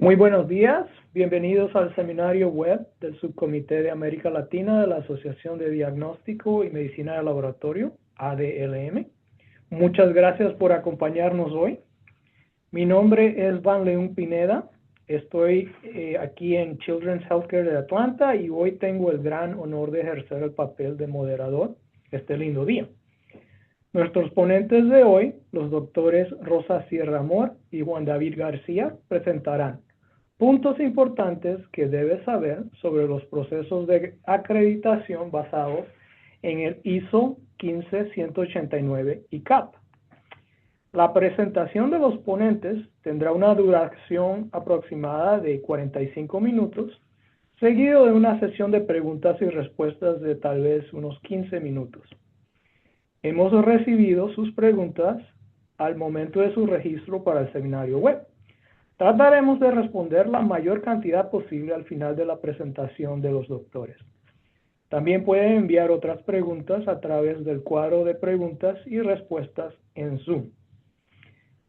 Muy buenos días, bienvenidos al seminario web del Subcomité de América Latina de la Asociación de Diagnóstico y Medicina de Laboratorio, ADLM. Muchas gracias por acompañarnos hoy. Mi nombre es Van León Pineda, estoy aquí en Children's Healthcare de Atlanta y hoy tengo el gran honor de ejercer el papel de moderador este lindo día. Nuestros ponentes de hoy, los doctores Rosa Sierra Amor y Juan David García, presentarán puntos importantes que debes saber sobre los procesos de acreditación basados en el ISO 15189 y CAP. La presentación de los ponentes tendrá una duración aproximada de 45 minutos, seguido de una sesión de preguntas y respuestas de tal vez unos 15 minutos. Hemos recibido sus preguntas al momento de su registro para el seminario web. Trataremos de responder la mayor cantidad posible al final de la presentación de los doctores. También pueden enviar otras preguntas a través del cuadro de preguntas y respuestas en Zoom.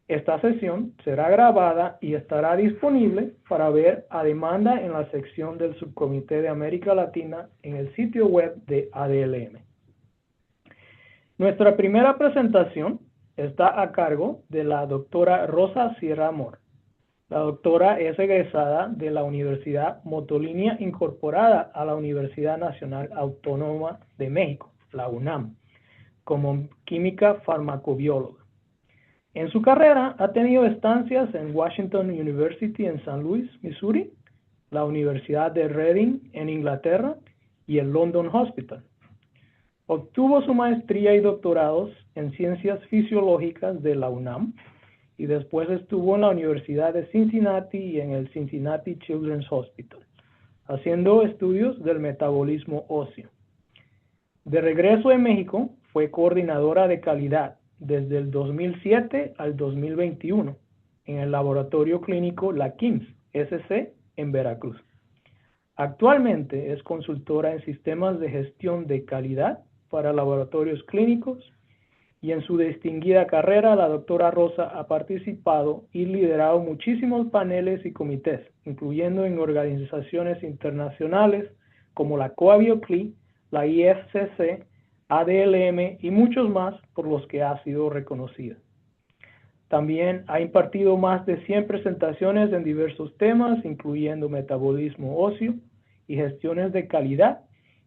Esta sesión será grabada y estará disponible para ver a demanda en la sección del Subcomité de América Latina en el sitio web de ADLM. Nuestra primera presentación está a cargo de la doctora Rosa Sierra Amor. La doctora es egresada de la Universidad Motolinia incorporada a la Universidad Nacional Autónoma de México, la UNAM, como química farmacobióloga. En su carrera ha tenido estancias en Washington University en San Luis, Missouri, la Universidad de Reading en Inglaterra y el London Hospital. Obtuvo su maestría y doctorados en Ciencias Fisiológicas de la UNAM y después estuvo en la Universidad de Cincinnati y en el Cincinnati Children's Hospital, haciendo estudios del metabolismo óseo. De regreso en México, fue coordinadora de calidad desde el 2007 al 2021 en el laboratorio clínico La KIMS, SC, en Veracruz. Actualmente es consultora en sistemas de gestión de calidad para laboratorios clínicos y en su distinguida carrera la doctora Rosa ha participado y liderado muchísimos paneles y comités, incluyendo en organizaciones internacionales como la COABIOCLI, la IFCC, ADLM y muchos más por los que ha sido reconocida. También ha impartido más de 100 presentaciones en diversos temas, incluyendo metabolismo óseo y gestiones de calidad,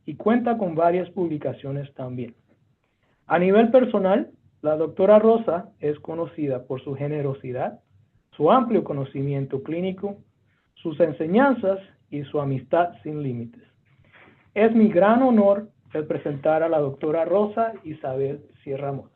y cuenta con varias publicaciones también. A nivel personal, la doctora Rosa es conocida por su generosidad, su amplio conocimiento clínico, sus enseñanzas y su amistad sin límites. Es mi gran honor el presentar a la doctora Rosa Isabel Sierra Amor.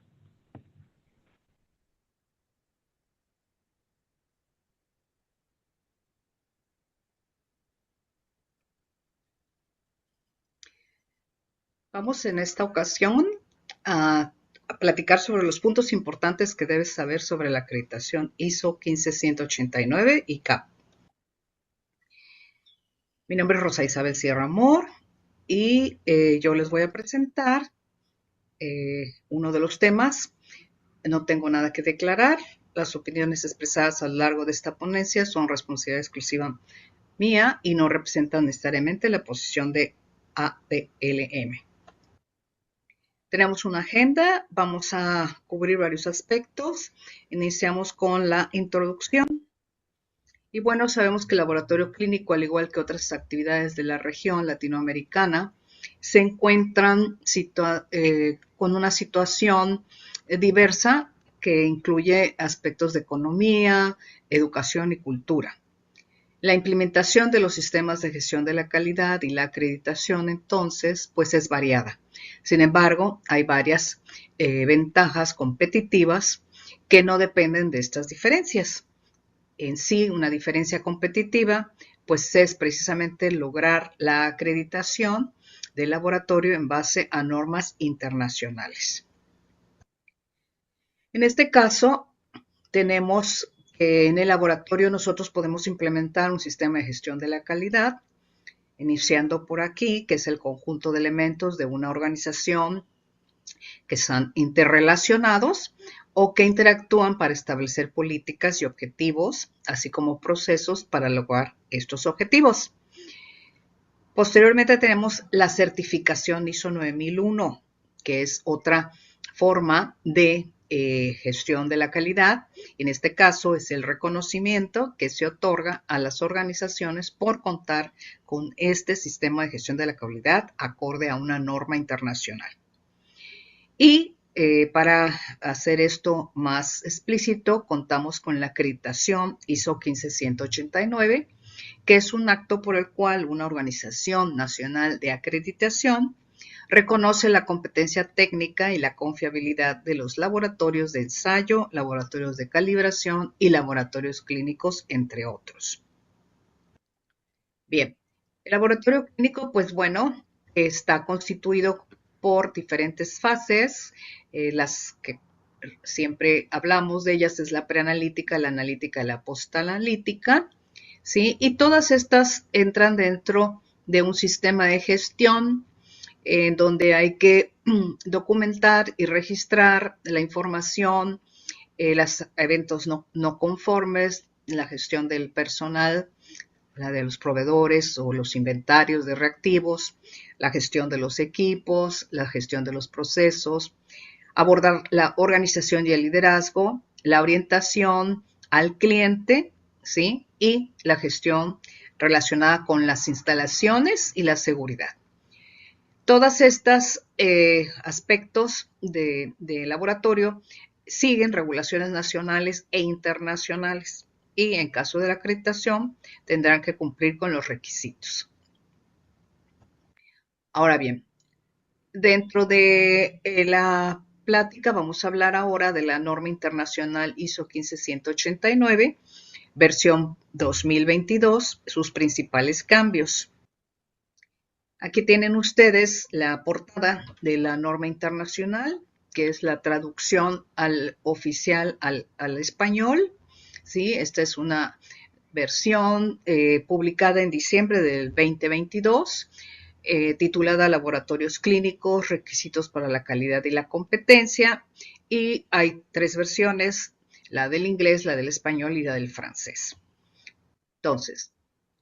Vamos en esta ocasión a platicar sobre los puntos importantes que debes saber sobre la acreditación ISO 15189 y CAP. Mi nombre es Rosa Isabel Sierra Amor y yo les voy a presentar uno de los temas. No tengo nada que declarar. Las opiniones expresadas a lo largo de esta ponencia son responsabilidad exclusiva mía y no representan necesariamente la posición de ADLM. Tenemos una agenda, vamos a cubrir varios aspectos. Iniciamos con la introducción. Y bueno, sabemos que el laboratorio clínico, al igual que otras actividades de la región latinoamericana, se encuentran con una situación diversa que incluye aspectos de economía, educación y cultura. La implementación de los sistemas de gestión de la calidad y la acreditación, entonces, pues es variada. Sin embargo, hay varias ventajas competitivas que no dependen de estas diferencias. En sí, una diferencia competitiva, pues es precisamente lograr la acreditación del laboratorio en base a normas internacionales. En este caso, tenemos en el laboratorio nosotros podemos implementar un sistema de gestión de la calidad, iniciando por aquí, que es el conjunto de elementos de una organización que están interrelacionados o que interactúan para establecer políticas y objetivos, así como procesos para lograr estos objetivos. Posteriormente tenemos la certificación ISO 9001, que es otra forma de gestión de la calidad. En este caso es el reconocimiento que se otorga a las organizaciones por contar con este sistema de gestión de la calidad acorde a una norma internacional. Y para hacer esto más explícito, contamos con la acreditación ISO 15189, que es un acto por el cual una organización nacional de acreditación reconoce la competencia técnica y la confiabilidad de los laboratorios de ensayo, laboratorios de calibración y laboratorios clínicos, entre otros. Bien, el laboratorio clínico, pues bueno, está constituido por diferentes fases, las que siempre hablamos de ellas es la preanalítica, la analítica y la postanalítica, ¿sí? Y todas estas entran dentro de un sistema de gestión en donde hay que documentar y registrar la información, los eventos no conformes, la gestión del personal, la de los proveedores o los inventarios de reactivos, la gestión de los equipos, la gestión de los procesos, abordar la organización y el liderazgo, la orientación al cliente, ¿sí? Y la gestión relacionada con las instalaciones y la seguridad. Todos estos aspectos de laboratorio siguen regulaciones nacionales e internacionales y en caso de la acreditación tendrán que cumplir con los requisitos. Ahora bien, dentro de la plática vamos a hablar ahora de la norma internacional ISO 15189, versión 2022, sus principales cambios. Aquí tienen ustedes la portada de la norma internacional, que es la traducción al oficial al español. ¿Sí? Esta es una versión publicada en diciembre del 2022, titulada Laboratorios Clínicos, Requisitos para la Calidad y la Competencia. Y hay tres versiones, la del inglés, la del español y la del francés. Entonces,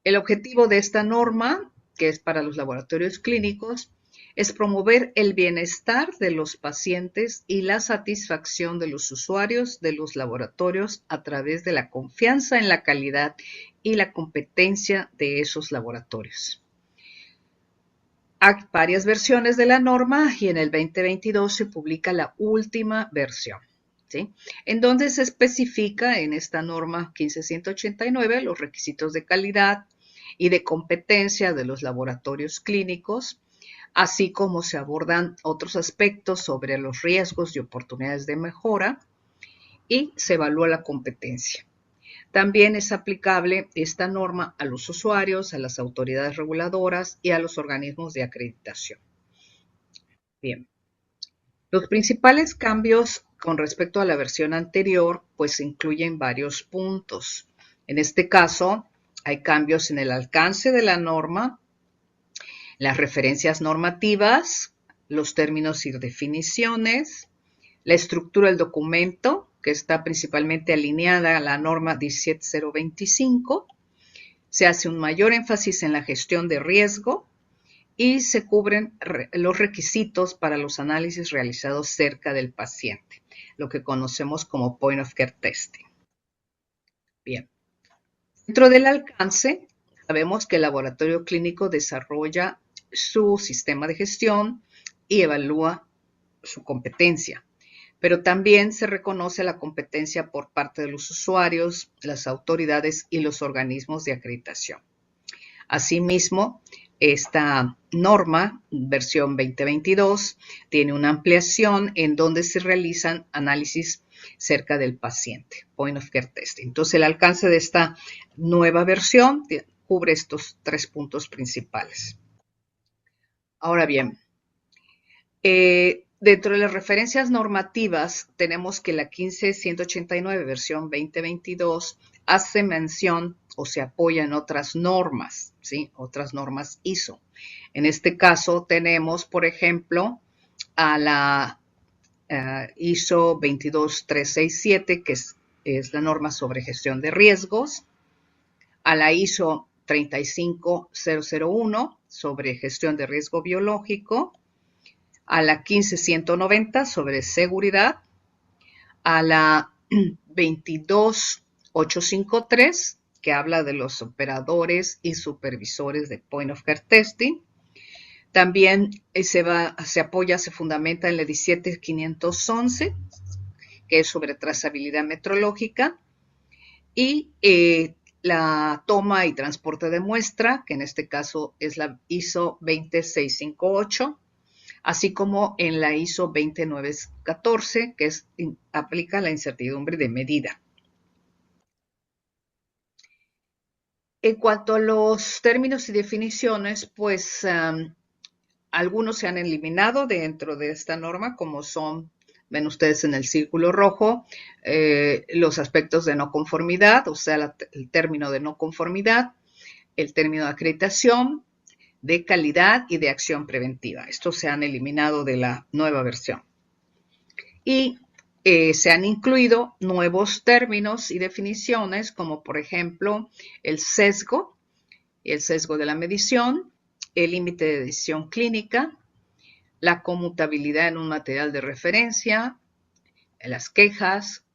el objetivo de esta norma, que es para los laboratorios clínicos, es promover el bienestar de los pacientes y la satisfacción de los usuarios de los laboratorios a través de la confianza en la calidad y la competencia de esos laboratorios. Hay varias versiones de la norma y en el 2022 se publica la última versión, ¿sí? En donde se especifica en esta norma 15189 los requisitos de calidad y de competencia de los laboratorios clínicos, así como se abordan otros aspectos sobre los riesgos y oportunidades de mejora y se evalúa la competencia. También es aplicable esta norma a los usuarios, a las autoridades reguladoras y a los organismos de acreditación. Bien, los principales cambios con respecto a la versión anterior, pues incluyen varios puntos. En este caso, hay cambios en el alcance de la norma, las referencias normativas, los términos y definiciones, la estructura del documento, que está principalmente alineada a la norma 17025, se hace un mayor énfasis en la gestión de riesgo y se cubren los requisitos para los análisis realizados cerca del paciente, lo que conocemos como point of care testing. Bien, dentro del alcance, sabemos que el laboratorio clínico desarrolla su sistema de gestión y evalúa su competencia, pero también se reconoce la competencia por parte de los usuarios, las autoridades y los organismos de acreditación. Asimismo, esta norma, versión 2022, tiene una ampliación en donde se realizan análisis cerca del paciente, point of care testing. Entonces, el alcance de esta nueva versión cubre estos tres puntos principales. Ahora bien, dentro de las referencias normativas tenemos que la 15189 versión 2022 hace mención o se apoya en otras normas, ¿sí? Otras normas ISO. En este caso tenemos, por ejemplo, a la ISO 22367, que es la norma sobre gestión de riesgos, a la ISO 35001 sobre gestión de riesgo biológico, a la 15190 sobre seguridad, a la 22853 que habla de los operadores y supervisores de Point of Care Testing. También se apoya, se fundamenta en la 17511, que es sobre trazabilidad metrológica, y la toma y transporte de muestra, que en este caso es la ISO 20658, así como en la ISO 20914, que aplica la incertidumbre de medida. En cuanto a los términos y definiciones, pues algunos se han eliminado dentro de esta norma, como son, ven ustedes en el círculo rojo, los aspectos de no conformidad, o sea, el término de no conformidad, el término de acreditación, de calidad y de acción preventiva. Estos se han eliminado de la nueva versión. Y se han incluido nuevos términos y definiciones, como por ejemplo el sesgo de la medición, el límite de decisión clínica, la conmutabilidad en un material de referencia, las quejas,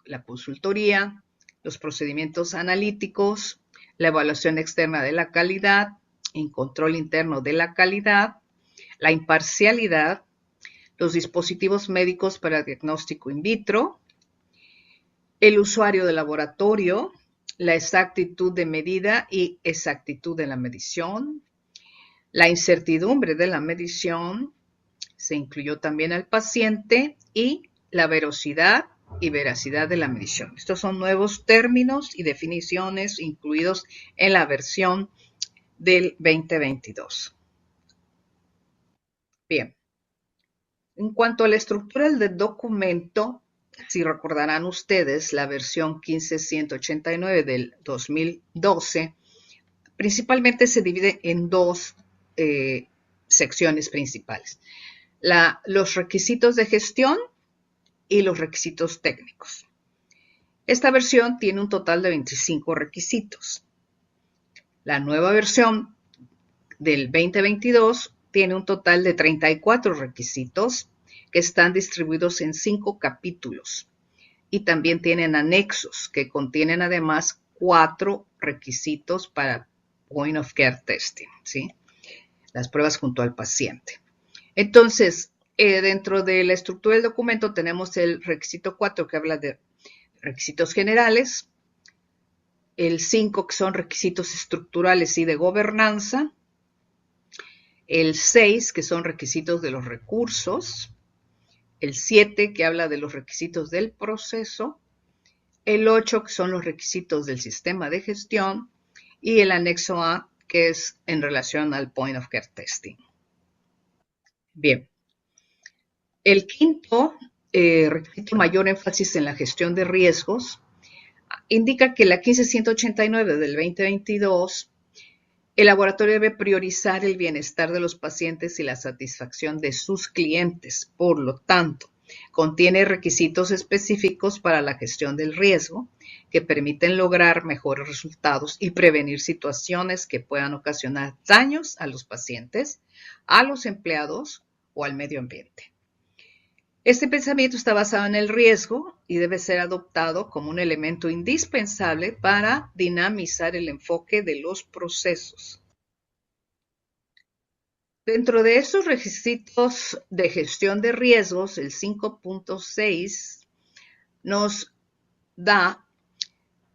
la consultoría, los procedimientos analíticos, la evaluación externa de la calidad, el control interno de la calidad, la imparcialidad, los dispositivos médicos para diagnóstico in vitro, el usuario de laboratorio, la exactitud de medida y exactitud de la medición, la incertidumbre de la medición, se incluyó también al paciente, y la velocidad y veracidad de la medición. Estos son nuevos términos y definiciones incluidos en la versión del 2022. Bien. En cuanto a la estructura del documento, si recordarán ustedes, la versión 15189 del 2012 principalmente se divide en dos secciones principales. Los requisitos de gestión y los requisitos técnicos. Esta versión tiene un total de 25 requisitos. La nueva versión del 2022 tiene un total de 34 requisitos que están distribuidos en 5 capítulos y también tienen anexos que contienen además 4 requisitos para Point of Care Testing, ¿sí? Las pruebas junto al paciente. Entonces, dentro de la estructura del documento tenemos el requisito 4 que habla de requisitos generales, el 5 que son requisitos estructurales y de gobernanza, el 6 que son requisitos de los recursos, el 7 que habla de los requisitos del proceso, el 8 que son los requisitos del sistema de gestión y el anexo A que es en relación al Point of Care Testing. Bien, el quinto requisito, mayor énfasis en la gestión de riesgos, indica que la 15189 del 2022, el laboratorio debe priorizar el bienestar de los pacientes y la satisfacción de sus clientes. Por lo tanto, contiene requisitos específicos para la gestión del riesgo que permiten lograr mejores resultados y prevenir situaciones que puedan ocasionar daños a los pacientes, a los empleados o al medio ambiente. Este pensamiento está basado en el riesgo y debe ser adoptado como un elemento indispensable para dinamizar el enfoque de los procesos. Dentro de estos requisitos de gestión de riesgos, el 5.6 nos da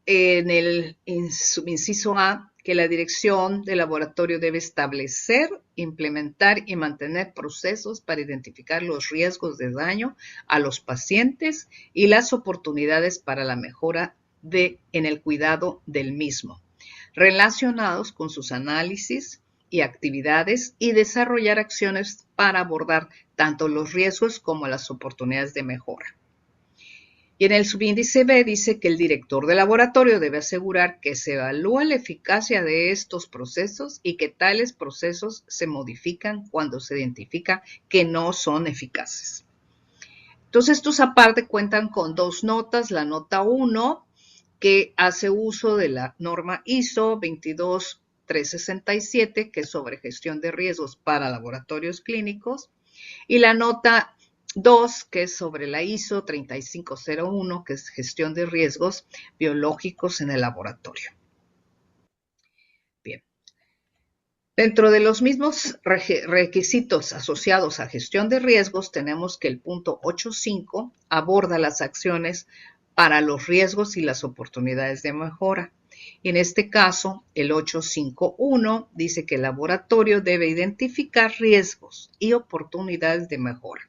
en el subinciso A que la dirección del laboratorio debe establecer, implementar y mantener procesos para identificar los riesgos de daño a los pacientes y las oportunidades para la mejora en el cuidado del mismo, relacionados con sus análisis y actividades, y desarrollar acciones para abordar tanto los riesgos como las oportunidades de mejora. Y en el subíndice B dice que el director de laboratorio debe asegurar que se evalúa la eficacia de estos procesos y que tales procesos se modifican cuando se identifica que no son eficaces. Entonces, estos aparte cuentan con dos notas. La nota 1, que hace uso de la norma ISO 22367, que es sobre gestión de riesgos para laboratorios clínicos, y la nota 2, que es sobre la ISO 3501, que es gestión de riesgos biológicos en el laboratorio. Bien. Dentro de los mismos requisitos asociados a gestión de riesgos, tenemos que el punto 8.5 aborda las acciones para los riesgos y las oportunidades de mejora. En este caso, el 8.5.1 dice que el laboratorio debe identificar riesgos y oportunidades de mejora.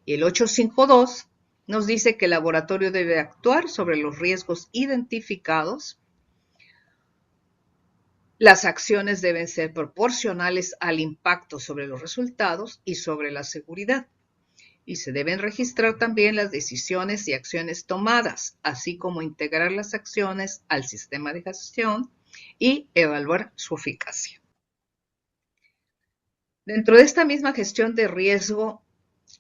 Y el 8.5.2 nos dice que el laboratorio debe actuar sobre los riesgos identificados. Las acciones deben ser proporcionales al impacto sobre los resultados y sobre la seguridad. Y se deben registrar también las decisiones y acciones tomadas, así como integrar las acciones al sistema de gestión y evaluar su eficacia. Dentro de esta misma gestión de riesgo,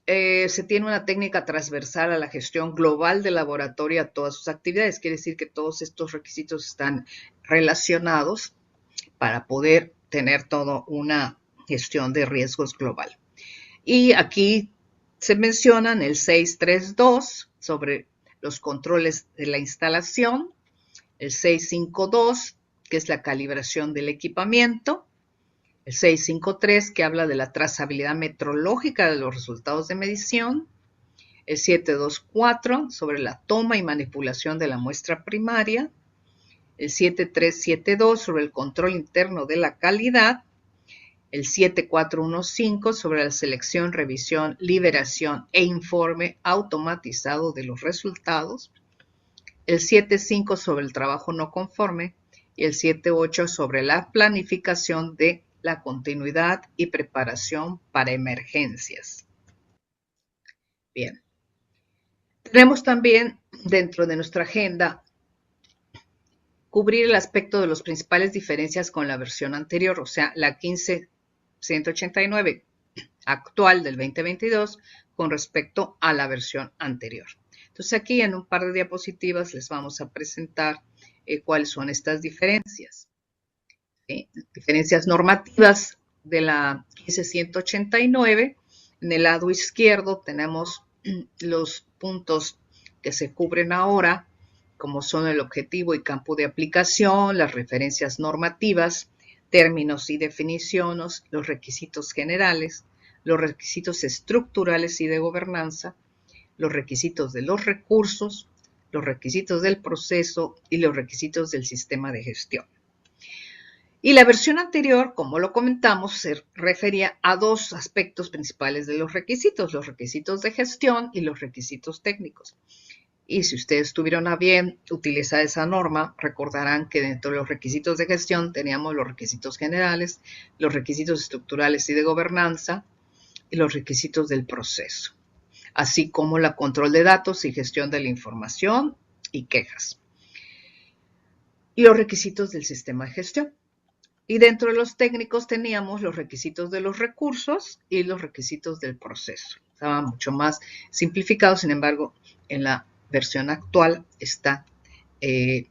se tiene una técnica transversal a la gestión global del laboratorio a todas sus actividades. Quiere decir que todos estos requisitos están relacionados para poder tener toda una gestión de riesgos global. Y aquí se mencionan el 632 sobre los controles de la instalación, el 652 que es la calibración del equipamiento, el 653 que habla de la trazabilidad metrológica de los resultados de medición, el 724 sobre la toma y manipulación de la muestra primaria, el 7372 sobre el control interno de la calidad, el 7415 sobre la selección, revisión, liberación e informe automatizado de los resultados, el 75 sobre el trabajo no conforme y el 78 sobre la planificación de la continuidad y preparación para emergencias. Bien. Tenemos también dentro de nuestra agenda cubrir el aspecto de las principales diferencias con la versión anterior, o sea, la 15189 actual del 2022 con respecto a la versión anterior. Entonces aquí en un par de diapositivas les vamos a presentar cuáles son estas diferencias. ¿Sí? Diferencias normativas de la 15189. En el lado izquierdo tenemos los puntos que se cubren ahora, como son el objetivo y campo de aplicación, las referencias normativas, términos y definiciones, los requisitos generales, los requisitos estructurales y de gobernanza, los requisitos de los recursos, los requisitos del proceso y los requisitos del sistema de gestión. Y la versión anterior, como lo comentamos, se refería a dos aspectos principales de los requisitos de gestión y los requisitos técnicos. Y si ustedes tuvieron a bien utilizar esa norma, recordarán que dentro de los requisitos de gestión teníamos los requisitos generales, los requisitos estructurales y de gobernanza y los requisitos del proceso, así como la control de datos y gestión de la información y quejas. Y los requisitos del sistema de gestión. Y dentro de los técnicos teníamos los requisitos de los recursos y los requisitos del proceso. Estaban mucho más simplificados, sin embargo, en la versión actual está de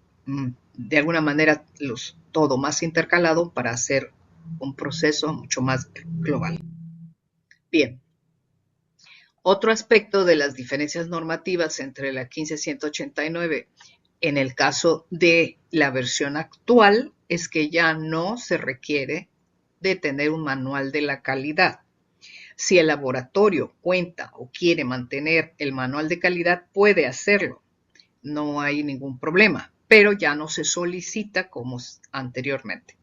alguna manera todo más intercalado para hacer un proceso mucho más global. Bien. Otro aspecto de las diferencias normativas entre la 15189 en el caso de la versión actual es que ya no se requiere de tener un manual de la calidad. Si el laboratorio cuenta o quiere mantener el manual de calidad, puede hacerlo. No hay ningún problema, pero ya no se solicita como anteriormente.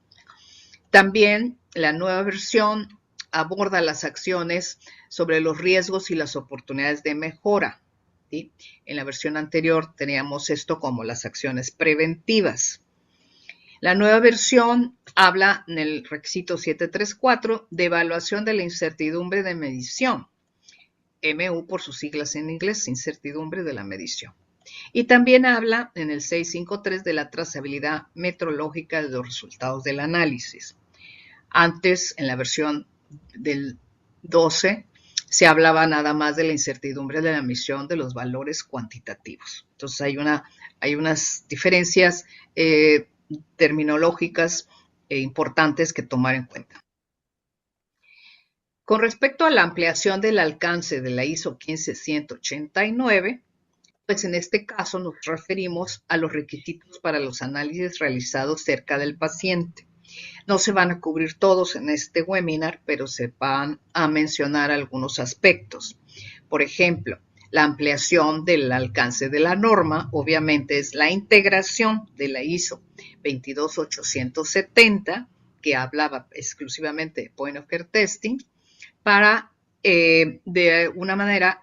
También la nueva versión aborda las acciones sobre los riesgos y las oportunidades de mejora. ¿Sí? En la versión anterior teníamos esto como las acciones preventivas. La nueva versión habla en el requisito 734 de evaluación de la incertidumbre de medición. MU por sus siglas en inglés, incertidumbre de la medición. Y también habla en el 653 de la trazabilidad metrológica de los resultados del análisis. Antes, en la versión del 12, se hablaba nada más de la incertidumbre de la emisión de los valores cuantitativos. Entonces hay unas diferencias terminológicas importantes que tomar en cuenta. Con respecto a la ampliación del alcance de la ISO 15189, pues en este caso nos referimos a los requisitos para los análisis realizados cerca del paciente. No se van a cubrir todos en este webinar, pero se van a mencionar algunos aspectos. Por ejemplo, la ampliación del alcance de la norma, obviamente es la integración de la ISO 22870, que hablaba exclusivamente de point of care testing, para de una manera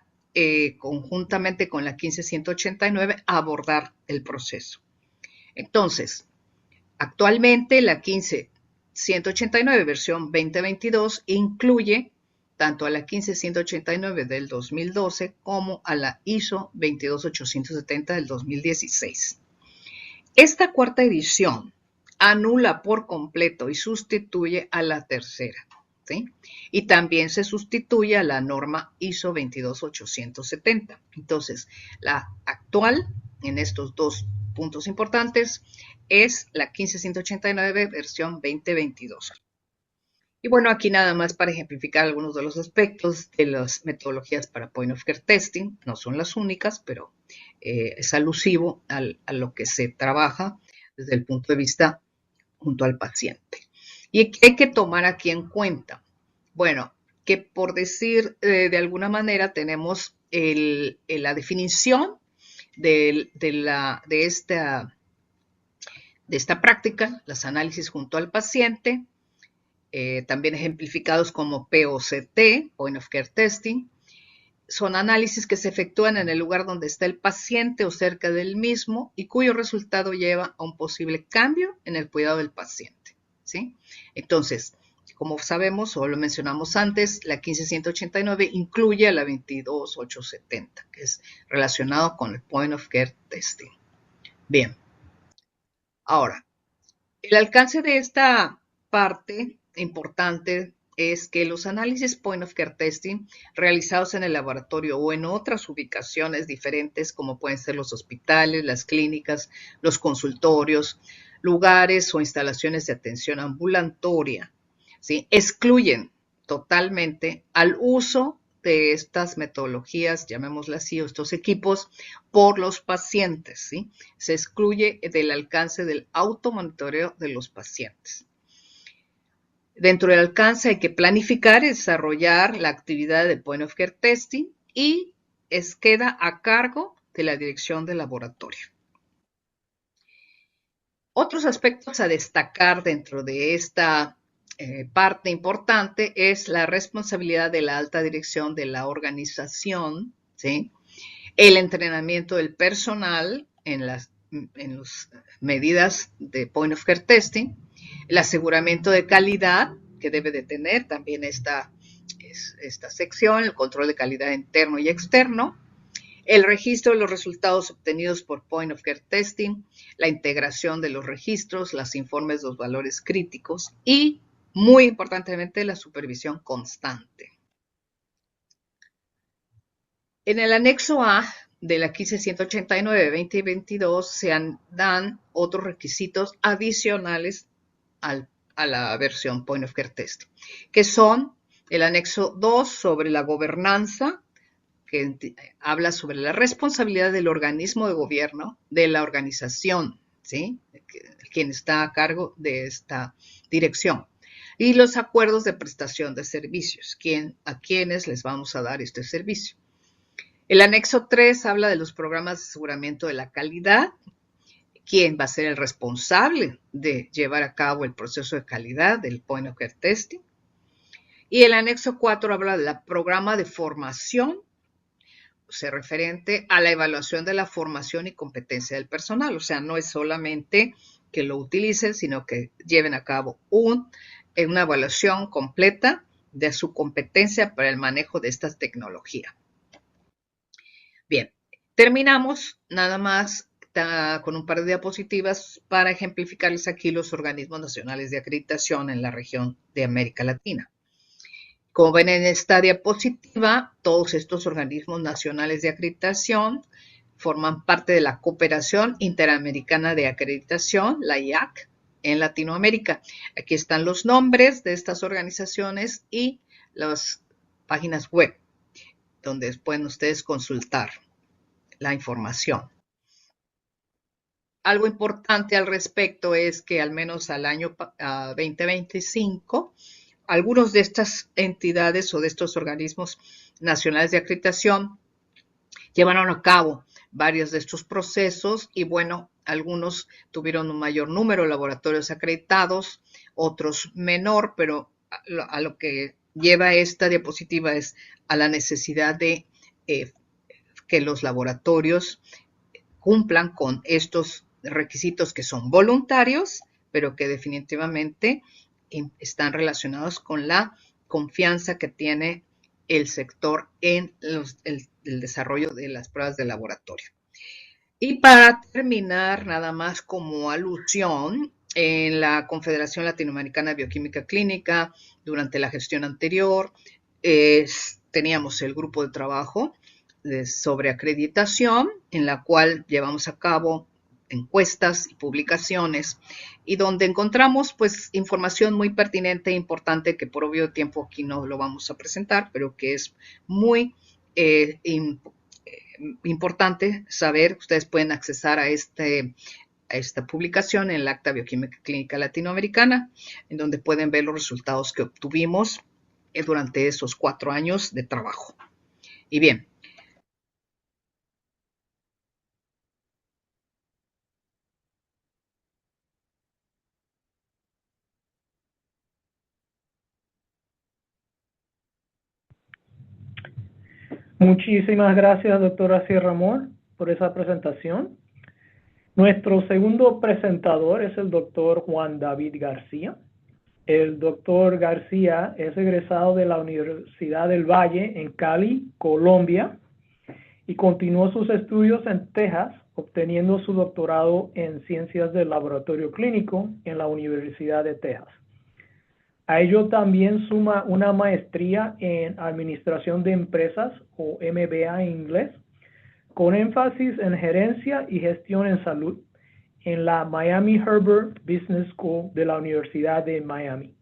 conjuntamente con la 15189 abordar el proceso. Entonces, actualmente la 15189 versión 2022 incluye tanto a la 15189 del 2012 como a la ISO 22870 del 2016. Esta cuarta edición anula por completo y sustituye a la tercera, ¿sí? Y también se sustituye a la norma ISO 22870. Entonces, la actual en estos dos puntos importantes es la 15189 versión 2022. Y bueno, aquí nada más para ejemplificar algunos de los aspectos de las metodologías para point of care testing. No son las únicas, pero es alusivo a lo que se trabaja desde el punto de vista junto al paciente. Y hay que tomar aquí en cuenta, bueno, que por decir de alguna manera tenemos la definición de esta práctica, los análisis junto al paciente, también ejemplificados como POCT, Point of Care Testing. Son análisis que se efectúan en el lugar donde está el paciente o cerca del mismo y cuyo resultado lleva a un posible cambio en el cuidado del paciente, ¿sí? Entonces, como sabemos o lo mencionamos antes, la 15189 incluye a la 22870, que es relacionado con el Point of Care Testing. Bien. Ahora, el alcance de esta parte importante es que los análisis Point of Care Testing realizados en el laboratorio o en otras ubicaciones diferentes, como pueden ser los hospitales, las clínicas, los consultorios, lugares o instalaciones de atención ambulatoria, ¿sí? Excluyen totalmente al uso de estas metodologías, llamémoslas así, o estos equipos, por los pacientes, ¿sí? Se excluye del alcance del automonitoreo de los pacientes. Dentro del alcance hay que planificar y desarrollar la actividad de Point of Care Testing y queda a cargo de la dirección del laboratorio. Otros aspectos a destacar dentro de esta parte importante es la responsabilidad de la alta dirección de la organización, ¿sí? El entrenamiento del personal en las medidas de Point of Care Testing, el aseguramiento de calidad que debe de tener también esta sección, el control de calidad interno y externo, el registro de los resultados obtenidos por Point of Care Testing, la integración de los registros, los informes de los valores críticos y, muy importantemente, la supervisión constante. En el anexo A de la 15189-2022 se dan otros requisitos adicionales a la versión Point of Care Testing, que son el anexo 2 sobre la gobernanza, que habla sobre la responsabilidad del organismo de gobierno, de la organización, ¿sí? Quien está a cargo de esta dirección. Y los acuerdos de prestación de servicios, a quienes les vamos a dar este servicio. El anexo 3 habla de los programas de aseguramiento de la calidad, quién va a ser el responsable de llevar a cabo el proceso de calidad del Point of Care Testing. Y el anexo 4 habla del programa de formación, o sea, referente a la evaluación de la formación y competencia del personal. O sea, no es solamente que lo utilicen, sino que lleven a cabo una evaluación completa de su competencia para el manejo de esta tecnología. Bien, terminamos nada más con un par de diapositivas para ejemplificarles aquí los organismos nacionales de acreditación en la región de América Latina. Como ven en esta diapositiva, todos estos organismos nacionales de acreditación forman parte de la Cooperación Interamericana de Acreditación, la IAC, en Latinoamérica. Aquí están los nombres de estas organizaciones y las páginas web donde pueden ustedes consultar la información. Algo importante al respecto es que al menos al año 2025, algunos de estas entidades o de estos organismos nacionales de acreditación llevaron a cabo varios de estos procesos y bueno, algunos tuvieron un mayor número de laboratorios acreditados, otros menor, pero a lo que lleva esta diapositiva es a la necesidad de que los laboratorios cumplan con estos requisitos que son voluntarios, pero que definitivamente están relacionados con la confianza que tiene el sector en el desarrollo de las pruebas de laboratorio. Y para terminar, nada más como alusión, en la Confederación Latinoamericana de Bioquímica Clínica, durante la gestión anterior, teníamos el grupo de trabajo sobre acreditación, en la cual llevamos a cabo encuestas y publicaciones y donde encontramos pues información muy pertinente e importante que por obvio tiempo aquí no lo vamos a presentar, pero que es muy importante saber. Ustedes pueden accesar a esta publicación en el Acta Bioquímica Clínica Latinoamericana, en donde pueden ver los resultados que obtuvimos durante esos 4 años de trabajo. Y bien, Muchísimas gracias, doctora Sierra Amor, por esa presentación. Nuestro segundo presentador es el doctor Juan David García. El doctor García es egresado de la Universidad del Valle en Cali, Colombia, y continuó sus estudios en Texas, obteniendo su doctorado en Ciencias del Laboratorio Clínico en la Universidad de Texas. A ello también suma una maestría en Administración de Empresas, o MBA en inglés, con énfasis en Gerencia y Gestión en Salud, en la Miami Herbert Business School de la Universidad de Miami.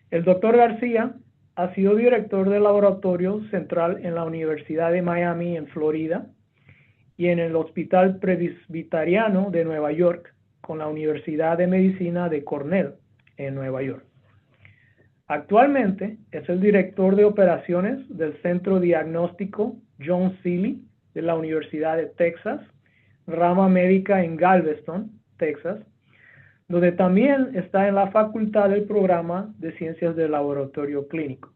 El doctor García ha sido director del Laboratorio Central en la Universidad de Miami, en Florida, y en el Hospital Presbiteriano de Nueva York, con la Universidad de Medicina de Cornell, en Nueva York. Actualmente es el director de operaciones del Centro Diagnóstico John Seeley de la Universidad de Texas, rama médica en Galveston, Texas, donde también está en la facultad del programa de Ciencias del Laboratorio Clínico.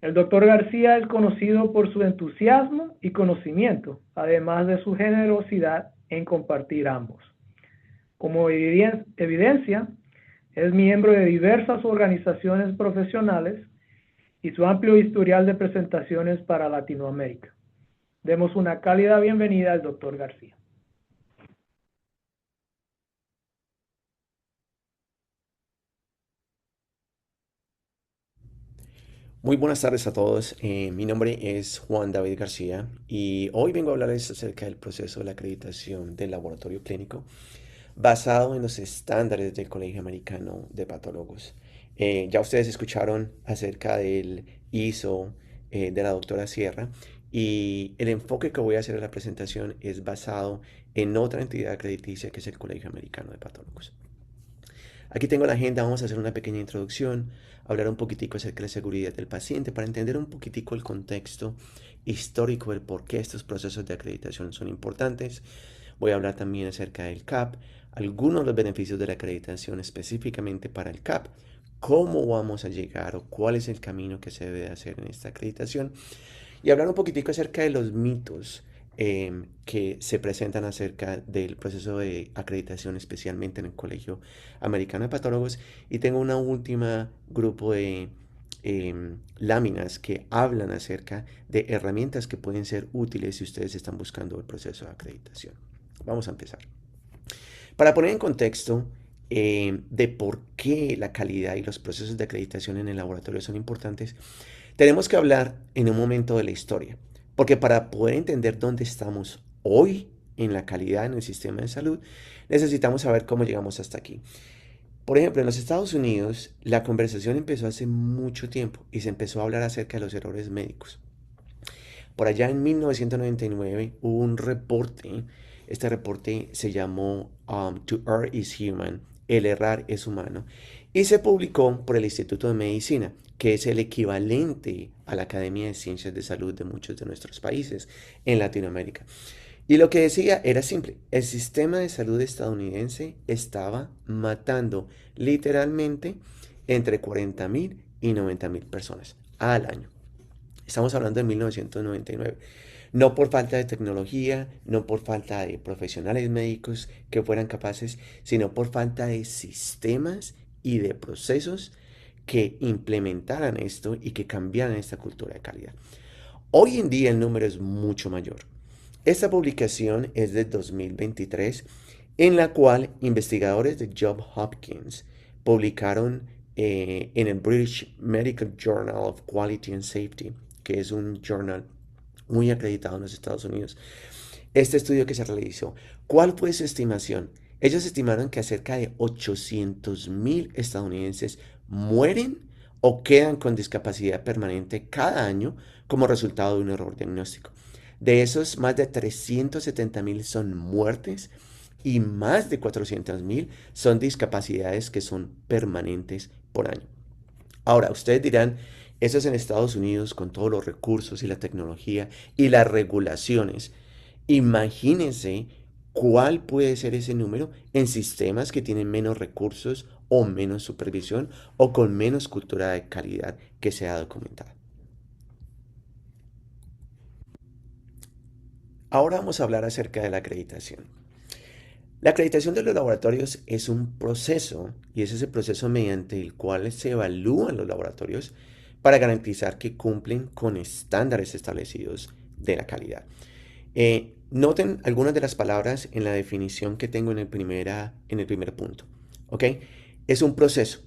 El doctor García es conocido por su entusiasmo y conocimiento, además de su generosidad en compartir ambos. Como evidencia, es miembro de diversas organizaciones profesionales y su amplio historial de presentaciones para Latinoamérica. Demos una cálida bienvenida al doctor García. Muy buenas tardes a todos. Mi nombre es Juan David García y hoy vengo a hablarles acerca del proceso de la acreditación del laboratorio clínico basado en los estándares del Colegio Americano de Patólogos. Ya ustedes escucharon acerca del ISO de la doctora Sierra y el enfoque que voy a hacer en la presentación es basado en otra entidad crediticia que es el Colegio Americano de Patólogos. Aquí tengo la agenda, vamos a hacer una pequeña introducción, hablar un poquitico acerca de la seguridad del paciente para entender un poquitico el contexto histórico del por qué estos procesos de acreditación son importantes. Voy a hablar también acerca del CAP, algunos de los beneficios de la acreditación específicamente para el CAP, cómo vamos a llegar o cuál es el camino que se debe hacer en esta acreditación y hablar un poquitico acerca de los mitos que se presentan acerca del proceso de acreditación, especialmente en el Colegio Americano de Patólogos. Y tengo una última grupo de láminas que hablan acerca de herramientas que pueden ser útiles si ustedes están buscando el proceso de acreditación. Vamos a empezar. Para poner en contexto de por qué la calidad y los procesos de acreditación en el laboratorio son importantes, tenemos que hablar en un momento de la historia, porque para poder entender dónde estamos hoy en la calidad en el sistema de salud, necesitamos saber cómo llegamos hasta aquí. Por ejemplo, en los Estados Unidos, la conversación empezó hace mucho tiempo y se empezó a hablar acerca de los errores médicos. Por allá en 1999 hubo un reporte, este reporte se llamó To Err is Human, el errar es humano, y se publicó por el Instituto de Medicina, que es el equivalente a la Academia de Ciencias de Salud de muchos de nuestros países en Latinoamérica. Y lo que decía era simple, el sistema de salud estadounidense estaba matando literalmente entre 40.000 y 90.000 personas al año. Estamos hablando de 1999. No por falta de tecnología, no por falta de profesionales médicos que fueran capaces, sino por falta de sistemas y de procesos que implementaran esto y que cambiaran esta cultura de calidad. Hoy en día el número es mucho mayor. Esta publicación es de 2023, en la cual investigadores de Johns Hopkins publicaron en el British Medical Journal of Quality and Safety, que es un journal muy acreditado en los Estados Unidos, este estudio que se realizó. ¿Cuál fue su estimación? Ellos estimaron que cerca de 800.000 estadounidenses mueren o quedan con discapacidad permanente cada año como resultado de un error diagnóstico. De esos, más de 370.000 son muertes y más de 400.000 son discapacidades que son permanentes por año. Ahora, ustedes dirán, eso es en Estados Unidos con todos los recursos y la tecnología y las regulaciones. Imagínense cuál puede ser ese número en sistemas que tienen menos recursos o menos supervisión o con menos cultura de calidad que sea documentada. Ahora vamos a hablar acerca de la acreditación. La acreditación de los laboratorios es un proceso y es ese proceso mediante el cual se evalúan los laboratorios para garantizar que cumplen con estándares establecidos de la calidad. Noten algunas de las palabras en la definición que tengo en el primer punto. ¿Ok? Es un proceso.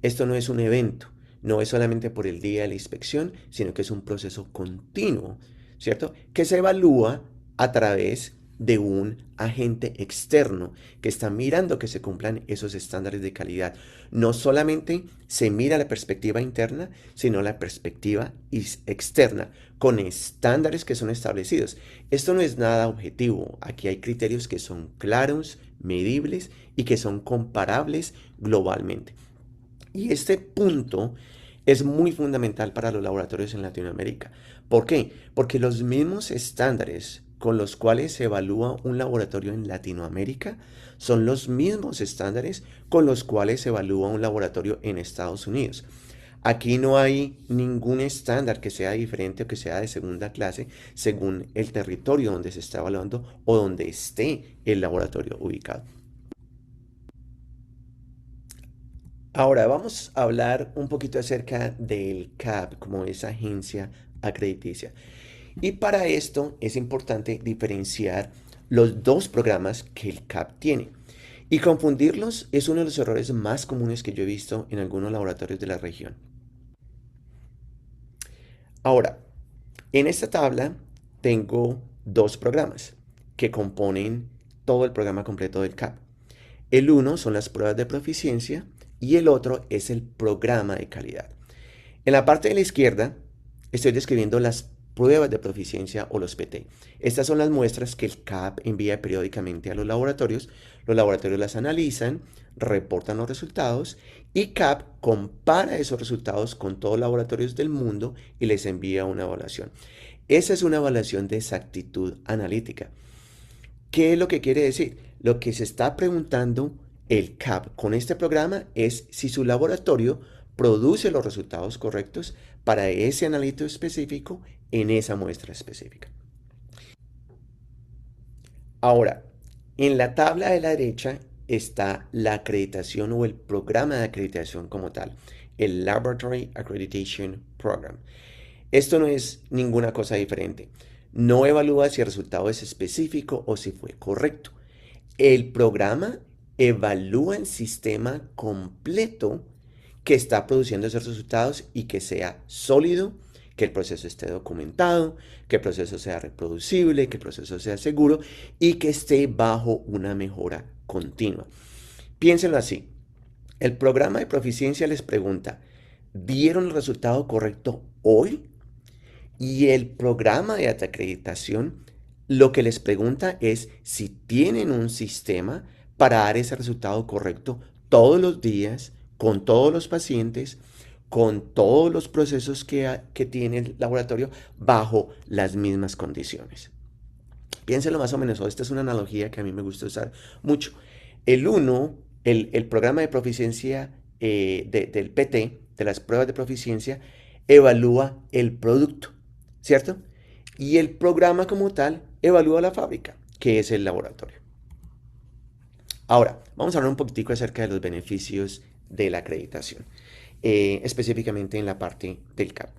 Esto no es un evento. No es solamente por el día de la inspección, sino que es un proceso continuo, ¿cierto? Que se evalúa a través de un agente externo que está mirando que se cumplan esos estándares de calidad. No solamente se mira la perspectiva interna, sino la perspectiva externa, con estándares que son establecidos. Esto no es nada objetivo. Aquí hay criterios que son claros, medibles y que son comparables globalmente. Y este punto es muy fundamental para los laboratorios en Latinoamérica. ¿Por qué? Porque los mismos estándares con los cuales se evalúa un laboratorio en Latinoamérica son los mismos estándares con los cuales se evalúa un laboratorio en Estados Unidos. Aquí no hay ningún estándar que sea diferente o que sea de segunda clase según el territorio donde se está evaluando o donde esté el laboratorio ubicado. Ahora vamos a hablar un poquito acerca del CAP como esa agencia acrediticia. Y para esto es importante diferenciar los dos programas que el CAP tiene. Y confundirlos es uno de los errores más comunes que yo he visto en algunos laboratorios de la región. Ahora, en esta tabla tengo dos programas que componen todo el programa completo del CAP. El uno son las pruebas de proficiencia y el otro es el programa de calidad. En la parte de la izquierda estoy describiendo las pruebas de proficiencia o los PT. Estas son las muestras que el CAP envía periódicamente a los laboratorios las analizan, reportan los resultados y CAP compara esos resultados con todos los laboratorios del mundo y les envía una evaluación. Esa es una evaluación de exactitud analítica. ¿Qué es lo que quiere decir? Lo que se está preguntando el CAP con este programa es si su laboratorio produce los resultados correctos para ese analítico específico en esa muestra específica. Ahora, en la tabla de la derecha está la acreditación o el programa de acreditación como tal, el Laboratory Accreditation Program. Esto no es ninguna cosa diferente. No evalúa si el resultado es específico o si fue correcto. El programa evalúa el sistema completo que está produciendo esos resultados y que sea sólido, que el proceso esté documentado, que el proceso sea reproducible, que el proceso sea seguro y que esté bajo una mejora continua. Piénsenlo así. El programa de proficiencia les pregunta, ¿vieron el resultado correcto hoy? Y el programa de acreditación lo que les pregunta es si tienen un sistema para dar ese resultado correcto todos los días, con todos los pacientes, con todos los procesos que tiene el laboratorio bajo las mismas condiciones. Piénsenlo más o menos, esta es una analogía que a mí me gusta usar mucho. El programa de proficiencia del PT, de las pruebas de proficiencia, evalúa el producto, ¿cierto? Y el programa como tal evalúa la fábrica, que es el laboratorio. Ahora, vamos a hablar un poquitico acerca de los beneficios de la acreditación, específicamente en la parte del CAP.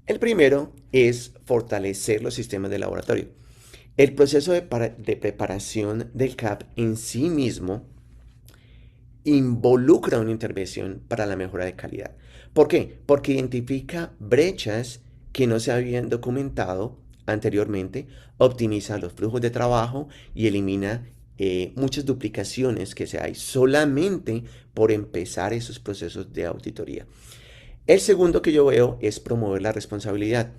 El primero es fortalecer los sistemas de laboratorio. El proceso de preparación del CAP en sí mismo involucra una intervención para la mejora de calidad. ¿Por qué? Porque identifica brechas que no se habían documentado anteriormente, optimiza los flujos de trabajo y elimina muchas duplicaciones que se hay solamente por empezar esos procesos de auditoría. El segundo que yo veo es promover la responsabilidad.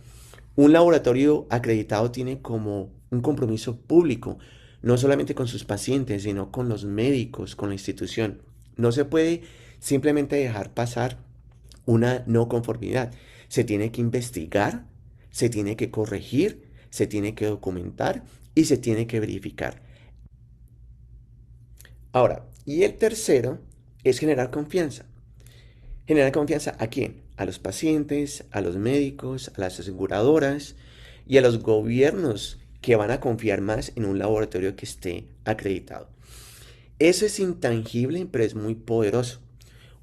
Un laboratorio acreditado tiene como un compromiso público, no solamente con sus pacientes, sino con los médicos, con la institución. No se puede simplemente dejar pasar una no conformidad. Se tiene que investigar, se tiene que corregir, se tiene que documentar y se tiene que verificar. Ahora, y el tercero es generar confianza. ¿Generar confianza a quién? A los pacientes, a los médicos, a las aseguradoras y a los gobiernos que van a confiar más en un laboratorio que esté acreditado. Eso es intangible, pero es muy poderoso.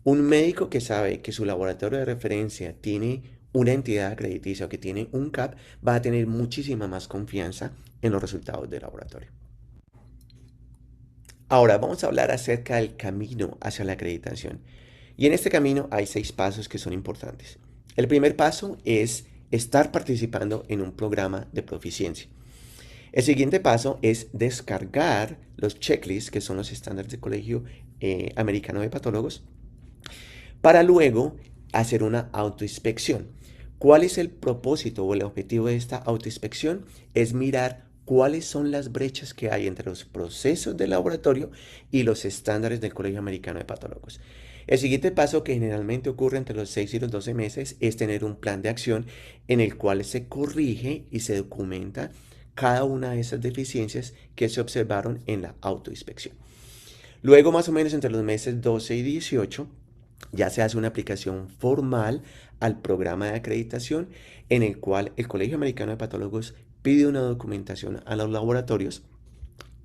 Un médico que sabe que su laboratorio de referencia tiene una entidad acrediticia o que tiene un CAP va a tener muchísima más confianza en los resultados del laboratorio. Ahora vamos a hablar acerca del camino hacia la acreditación. Y en este camino hay 6 pasos que son importantes. El primer paso es estar participando en un programa de proficiencia. El siguiente paso es descargar los checklists, que son los estándares del Colegio Americano de Patólogos, para luego hacer una autoinspección. ¿Cuál es el propósito o el objetivo de esta autoinspección? Es mirar cuáles son las brechas que hay entre los procesos del laboratorio y los estándares del Colegio Americano de Patólogos. El siguiente paso, que generalmente ocurre entre los 6 y los 12 meses, es tener un plan de acción en el cual se corrige y se documenta cada una de esas deficiencias que se observaron en la autoinspección. Luego, más o menos entre los meses 12 y 18, ya se hace una aplicación formal al programa de acreditación en el cual el Colegio Americano de Patólogos pide una documentación a los laboratorios.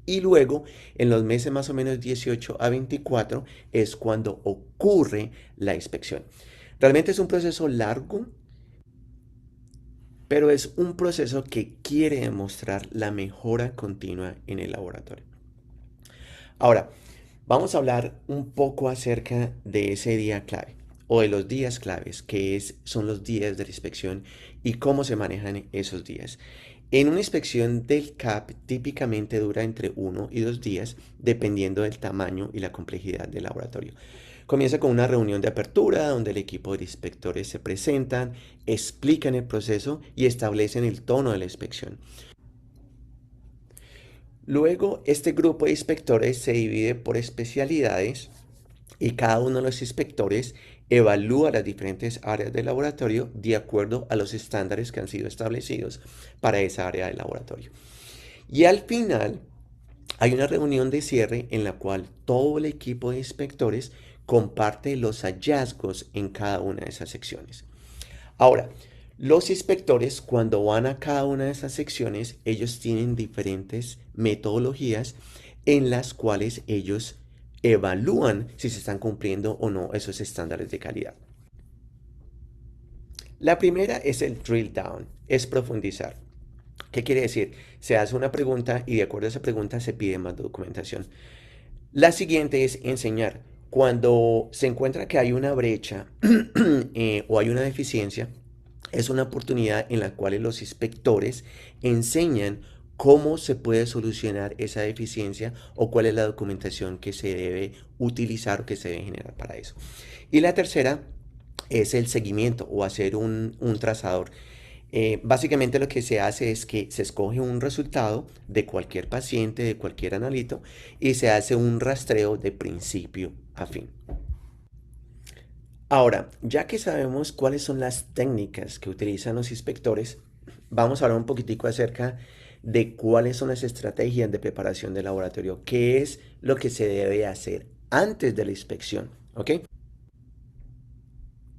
Y luego, en los meses más o menos 18 a 24, es cuando ocurre la inspección. Realmente es un proceso largo, pero es un proceso que quiere demostrar la mejora continua en el laboratorio. Ahora, vamos a hablar un poco acerca de ese día clave o de los días claves, que son los días de la inspección y cómo se manejan esos días. En una inspección del CAP típicamente dura entre 1 y 2 días, dependiendo del tamaño y la complejidad del laboratorio. Comienza con una reunión de apertura donde el equipo de inspectores se presentan, explican el proceso y establecen el tono de la inspección. Luego, este grupo de inspectores se divide por especialidades y cada uno de los inspectores evalúa las diferentes áreas del laboratorio de acuerdo a los estándares que han sido establecidos para esa área del laboratorio. Y al final hay una reunión de cierre en la cual todo el equipo de inspectores comparte los hallazgos en cada una de esas secciones. Ahora, los inspectores, cuando van a cada una de esas secciones, ellos tienen diferentes metodologías en las cuales ellos evalúan si se están cumpliendo o no esos estándares de calidad. La primera es el drill down, es profundizar. ¿Qué quiere decir? Se hace una pregunta y de acuerdo a esa pregunta se pide más documentación. La siguiente es enseñar. Cuando se encuentra que hay una brecha o hay una deficiencia, es una oportunidad en la cual los inspectores enseñan cómo se puede solucionar esa deficiencia o cuál es la documentación que se debe utilizar o que se debe generar para eso. Y la tercera es el seguimiento o hacer un trazador. Básicamente lo que se hace es que se escoge un resultado de cualquier paciente, de cualquier analito, y se hace un rastreo de principio a fin. Ahora, ya que sabemos cuáles son las técnicas que utilizan los inspectores, vamos a hablar un poquitico acerca de cuáles son las estrategias de preparación del laboratorio, qué es lo que se debe hacer antes de la inspección, ¿ok?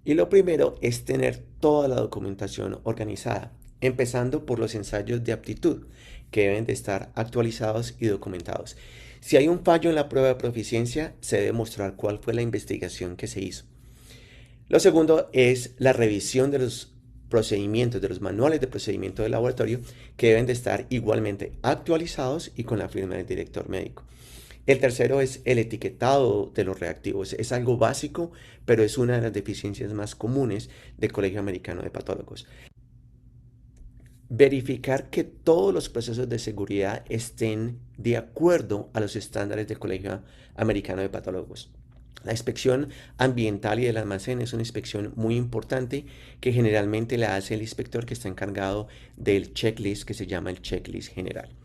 Y lo primero es tener toda la documentación organizada, empezando por los ensayos de aptitud, que deben de estar actualizados y documentados. Si hay un fallo en la prueba de proficiencia, se debe mostrar cuál fue la investigación que se hizo. Lo segundo es la revisión de los procedimientos, de los manuales de procedimiento del laboratorio, que deben de estar igualmente actualizados y con la firma del director médico. El tercero es el etiquetado de los reactivos. Es algo básico, pero es una de las deficiencias más comunes del Colegio Americano de Patólogos. Verificar que todos los procesos de seguridad estén de acuerdo a los estándares del Colegio Americano de Patólogos. La inspección ambiental y del almacén es una inspección muy importante que generalmente la hace el inspector que está encargado del checklist que se llama el checklist general.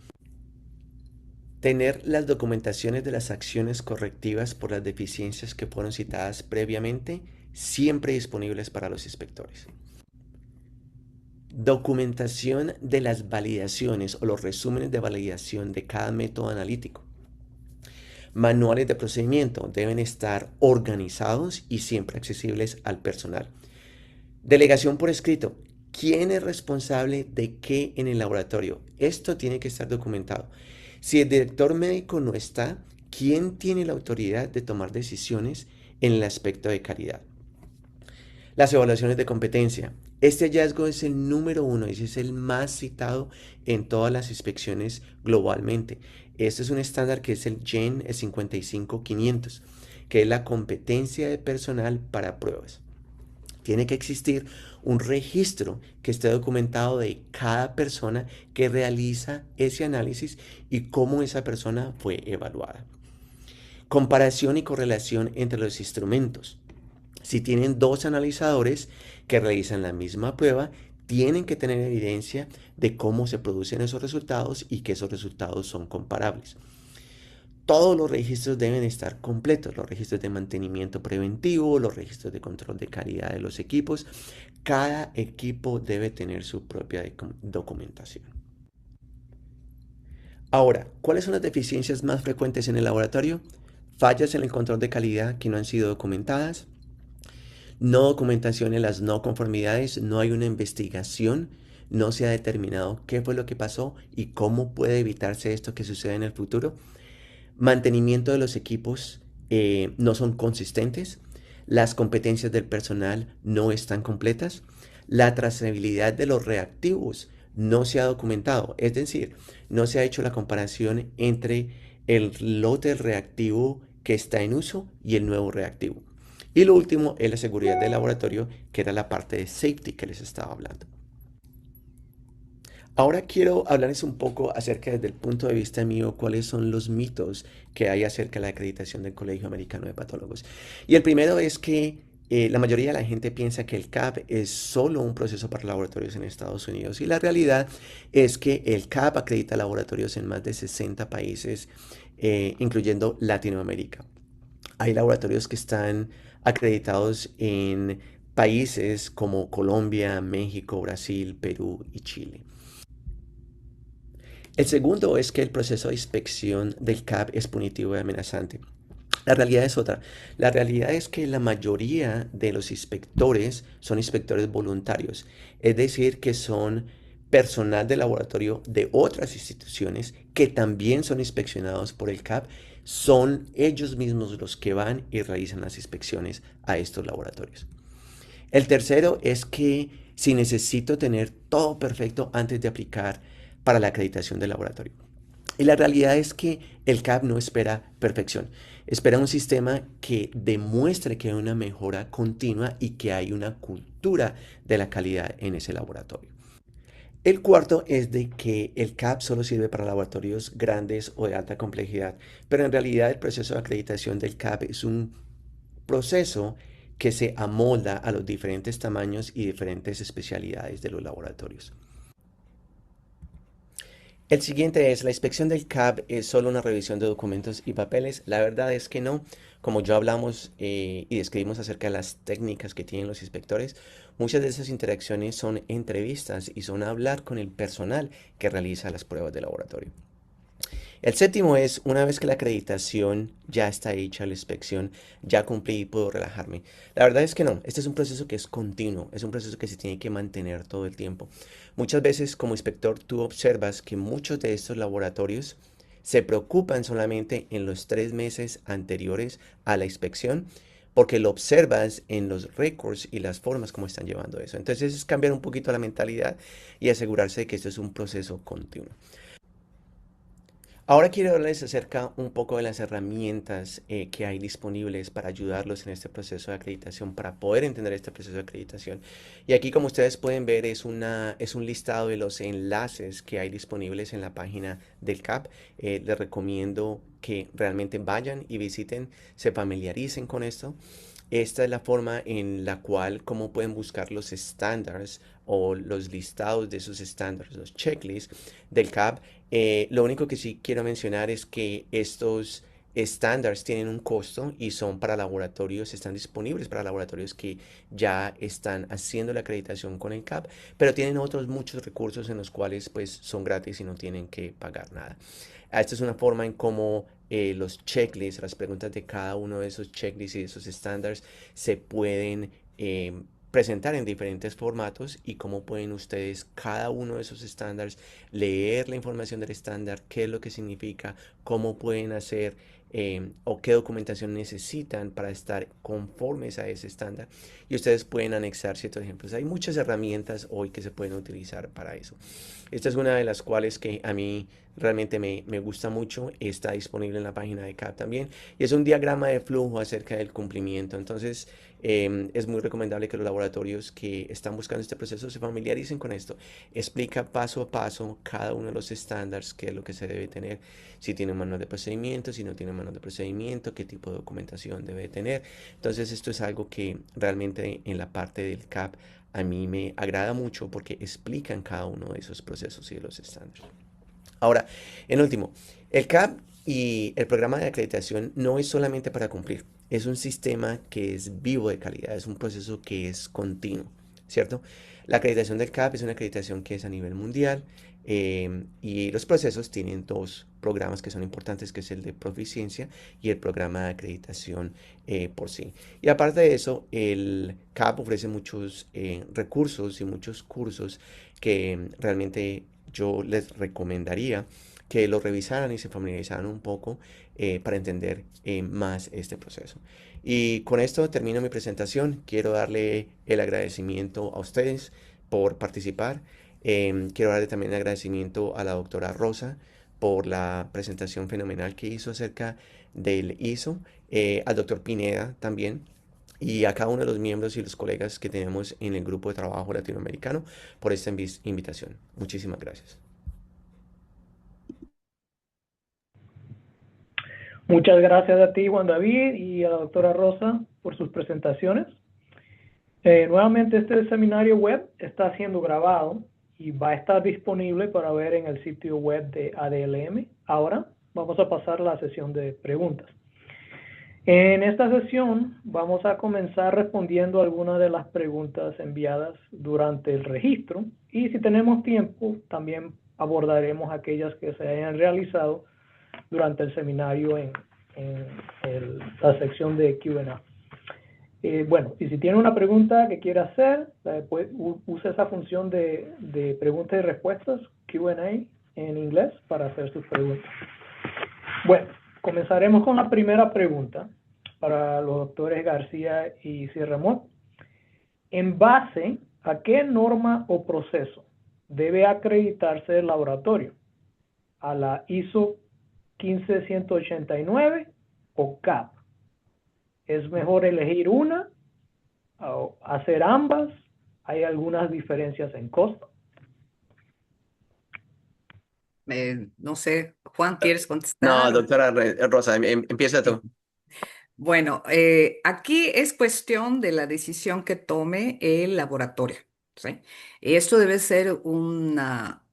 Tener las documentaciones de las acciones correctivas por las deficiencias que fueron citadas previamente siempre disponibles para los inspectores. Documentación de las validaciones o los resúmenes de validación de cada método analítico. Manuales de procedimiento deben estar organizados y siempre accesibles al personal. Delegación por escrito. ¿Quién es responsable de qué en el laboratorio? Esto tiene que estar documentado. Si el director médico no está, ¿quién tiene la autoridad de tomar decisiones en el aspecto de calidad? Las evaluaciones de competencia. Este hallazgo es el número 1 y es el más citado en todas las inspecciones globalmente. Este es un estándar que es el GEN 55500, que es la competencia de personal para pruebas. Tiene que existir un registro que esté documentado de cada persona que realiza ese análisis y cómo esa persona fue evaluada. Comparación y correlación entre los instrumentos. Si tienen dos analizadores que realizan la misma prueba, tienen que tener evidencia de cómo se producen esos resultados y que esos resultados son comparables. Todos los registros deben estar completos, los registros de mantenimiento preventivo, los registros de control de calidad de los equipos. Cada equipo debe tener su propia documentación. Ahora, ¿cuáles son las deficiencias más frecuentes en el laboratorio? Fallas en el control de calidad que no han sido documentadas, no documentación en las no conformidades, no hay una investigación, no se ha determinado qué fue lo que pasó y cómo puede evitarse esto que suceda en el futuro. Mantenimiento de los equipos no son consistentes, las competencias del personal no están completas, la trazabilidad de los reactivos no se ha documentado, es decir, no se ha hecho la comparación entre el lote reactivo que está en uso y el nuevo reactivo. Y lo último es la seguridad del laboratorio, que era la parte de safety que les estaba hablando. Ahora quiero hablarles un poco acerca desde el punto de vista mío cuáles son los mitos que hay acerca de la acreditación del Colegio Americano de Patólogos. Y el primero es que la mayoría de la gente piensa que el CAP es solo un proceso para laboratorios en Estados Unidos y la realidad es que el CAP acredita laboratorios en más de 60 países, incluyendo Latinoamérica. Hay laboratorios que están acreditados en países como Colombia, México, Brasil, Perú y Chile. El segundo es que el proceso de inspección del CAP es punitivo y amenazante. La realidad es otra. La realidad es que la mayoría de los inspectores son inspectores voluntarios, es decir, que son personal de laboratorio de otras instituciones que también son inspeccionados por el CAP. Son ellos mismos los que van y realizan las inspecciones a estos laboratorios. El tercero es que si necesito tener todo perfecto antes de aplicar para la acreditación del laboratorio. Y la realidad es que el CAP no espera perfección, espera un sistema que demuestre que hay una mejora continua y que hay una cultura de la calidad en ese laboratorio. El cuarto es de que el CAP solo sirve para laboratorios grandes o de alta complejidad, pero en realidad el proceso de acreditación del CAP es un proceso que se amolda a los diferentes tamaños y diferentes especialidades de los laboratorios. El siguiente es, la inspección del CAP es solo una revisión de documentos y papeles. La verdad es que no. Como ya hablamos y describimos acerca de las técnicas que tienen los inspectores, muchas de esas interacciones son entrevistas y son hablar con el personal que realiza las pruebas de laboratorio. El séptimo es, una vez que la acreditación ya está hecha, la inspección ya cumplí y puedo relajarme. La verdad es que no, este es un proceso que es continuo, es un proceso que se tiene que mantener todo el tiempo. Muchas veces como inspector tú observas que muchos de estos laboratorios se preocupan solamente en los 3 meses anteriores a la inspección porque lo observas en los récords y las formas como están llevando eso. Entonces es cambiar un poquito la mentalidad y asegurarse de que esto es un proceso continuo. Ahora quiero hablarles acerca un poco de las herramientas que hay disponibles para ayudarlos en este proceso de acreditación, para poder entender este proceso de acreditación. Y aquí, como ustedes pueden ver, es un listado de los enlaces que hay disponibles en la página del CAP. Les recomiendo que realmente vayan y visiten, se familiaricen con esto. Esta es la forma en la cual, cómo pueden buscar los estándares o los listados de esos estándares, los checklists del CAP. Lo único que sí quiero mencionar es que estos estándares tienen un costo y son para laboratorios, están disponibles para laboratorios que ya están haciendo la acreditación con el CAP, pero tienen otros muchos recursos en los cuales pues son gratis y no tienen que pagar nada. Esta es una forma en cómo los checklists, las preguntas de cada uno de esos checklists y de esos estándares se pueden presentar en diferentes formatos y cómo pueden ustedes cada uno de esos estándares leer la información del estándar, qué es lo que significa, cómo pueden hacer o qué documentación necesitan para estar conformes a ese estándar y ustedes pueden anexar ciertos ejemplos. Hay muchas herramientas hoy que se pueden utilizar para eso. Esta es una de las cuales que a mí realmente me gusta mucho, está disponible en la página de CAP también y es un diagrama de flujo acerca del cumplimiento. Entonces es muy recomendable que los laboratorios que están buscando este proceso se familiaricen con esto. Explica paso a paso cada uno de los estándares, qué es lo que se debe tener, si tiene manual de procedimiento, si no tiene manual de procedimiento, qué tipo de documentación debe tener. Entonces esto es algo que realmente en la parte del CAP a mí me agrada mucho porque explican cada uno de esos procesos y de los estándares. Ahora, en último, el CAP y el programa de acreditación no es solamente para cumplir, es un sistema que es vivo de calidad, es un proceso que es continuo, ¿cierto? La acreditación del CAP es una acreditación que es a nivel mundial y los procesos tienen dos programas que son importantes, que es el de proficiencia y el programa de acreditación por sí. Y aparte de eso, el CAP ofrece muchos recursos y muchos cursos que realmente yo les recomendaría que lo revisaran y se familiarizaran un poco para entender más este proceso. Y con esto termino mi presentación. Quiero darle el agradecimiento a ustedes por participar. Quiero darle también el agradecimiento a la doctora Rosa por la presentación fenomenal que hizo acerca del ISO, al doctor Pineda también, y a cada uno de los miembros y los colegas que tenemos en el grupo de trabajo latinoamericano por esta invitación. Muchísimas gracias. Muchas gracias a ti, Juan David, y a la doctora Rosa por sus presentaciones. Nuevamente, este seminario web está siendo grabado y va a estar disponible para ver en el sitio web de ADLM. Ahora vamos a pasar a la sesión de preguntas. En esta sesión vamos a comenzar respondiendo algunas de las preguntas enviadas durante el registro y si tenemos tiempo también abordaremos aquellas que se hayan realizado durante el seminario en la sección de Q&A. Bueno, y si tiene una pregunta que quiera hacer, use esa función de preguntas y respuestas, Q&A en inglés, para hacer sus preguntas. Bueno, comenzaremos con la primera pregunta para los doctores García y Sierra Amor. ¿En base a qué norma o proceso debe acreditarse el laboratorio a la ISO 15189 o CAP. ¿Es mejor elegir una o hacer ambas? ¿Hay algunas diferencias en costo? No sé, Juan, ¿quieres No, contestar? doctora Rosa, empieza tú. Bueno, aquí es cuestión de la decisión que tome el laboratorio, ¿sí? Esto debe ser una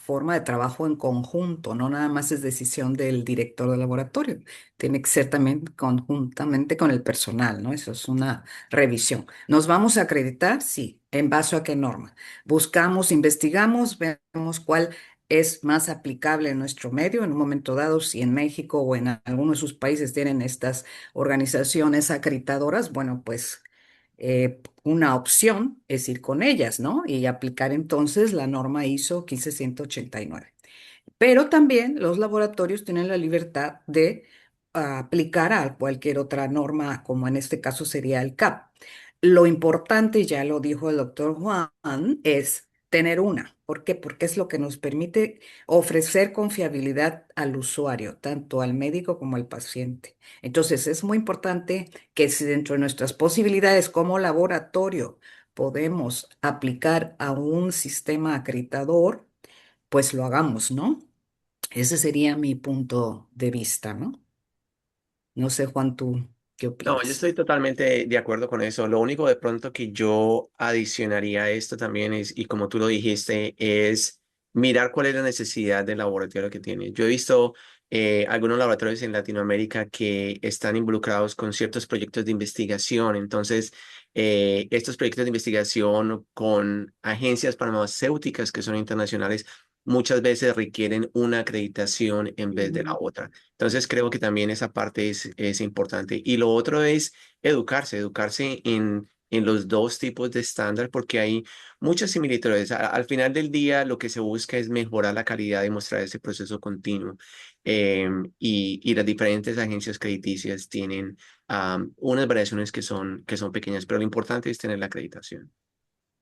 forma de trabajo en conjunto, no nada más es decisión del director del laboratorio, tiene que ser también conjuntamente con el personal, ¿no? Eso es una revisión. ¿Nos vamos a acreditar? Sí. ¿En base a qué norma? Buscamos, investigamos, vemos cuál es más aplicable en nuestro medio en un momento dado, si en México o en algunos de sus países tienen estas organizaciones acreditadoras, bueno, pues una opción es ir con ellas, ¿no? Y aplicar entonces la norma ISO 15189. Pero también los laboratorios tienen la libertad de aplicar a cualquier otra norma, como en este caso sería el CAP. Lo importante, ya lo dijo el doctor Juan, es tener una. ¿Por qué? Porque es lo que nos permite ofrecer confiabilidad al usuario, tanto al médico como al paciente. Entonces, es muy importante que si dentro de nuestras posibilidades como laboratorio podemos aplicar a un sistema acreditador, pues lo hagamos, ¿no? Ese sería mi punto de vista, ¿no? No sé, Juan, ¿tú qué No, yo opinas? estoy totalmente de acuerdo con eso. Lo único de pronto que yo adicionaría a esto también es, y como tú lo dijiste, es mirar cuál es la necesidad del laboratorio que tiene. Yo he visto algunos laboratorios en Latinoamérica que están involucrados con ciertos proyectos de investigación. Entonces, estos proyectos de investigación con agencias farmacéuticas que son internacionales muchas veces requieren una acreditación en vez de la Ujú. otra. Entonces creo que también esa parte es importante. Y lo otro es educarse en los dos tipos de estándar porque hay muchas similitudes. Al final del día lo que se busca es mejorar la calidad y mostrar ese proceso continuo. Y las diferentes agencias crediticias tienen unas variaciones que son pequeñas, pero lo importante es tener la acreditación.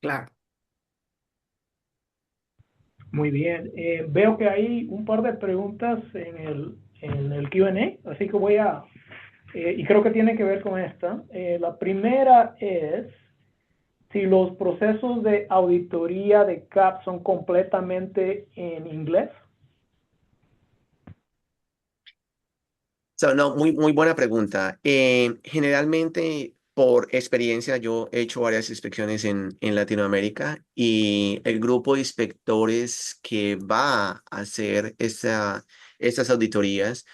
Claro. Muy bien. Veo que hay un par de preguntas en el Q&A, así que y creo que tiene que ver con esta. La primera es si los procesos de auditoría de CAP son completamente en inglés. So, no, muy buena pregunta. Generalmente, por experiencia, yo he hecho varias inspecciones en Latinoamérica y el grupo de inspectores que va a hacer estas auditorías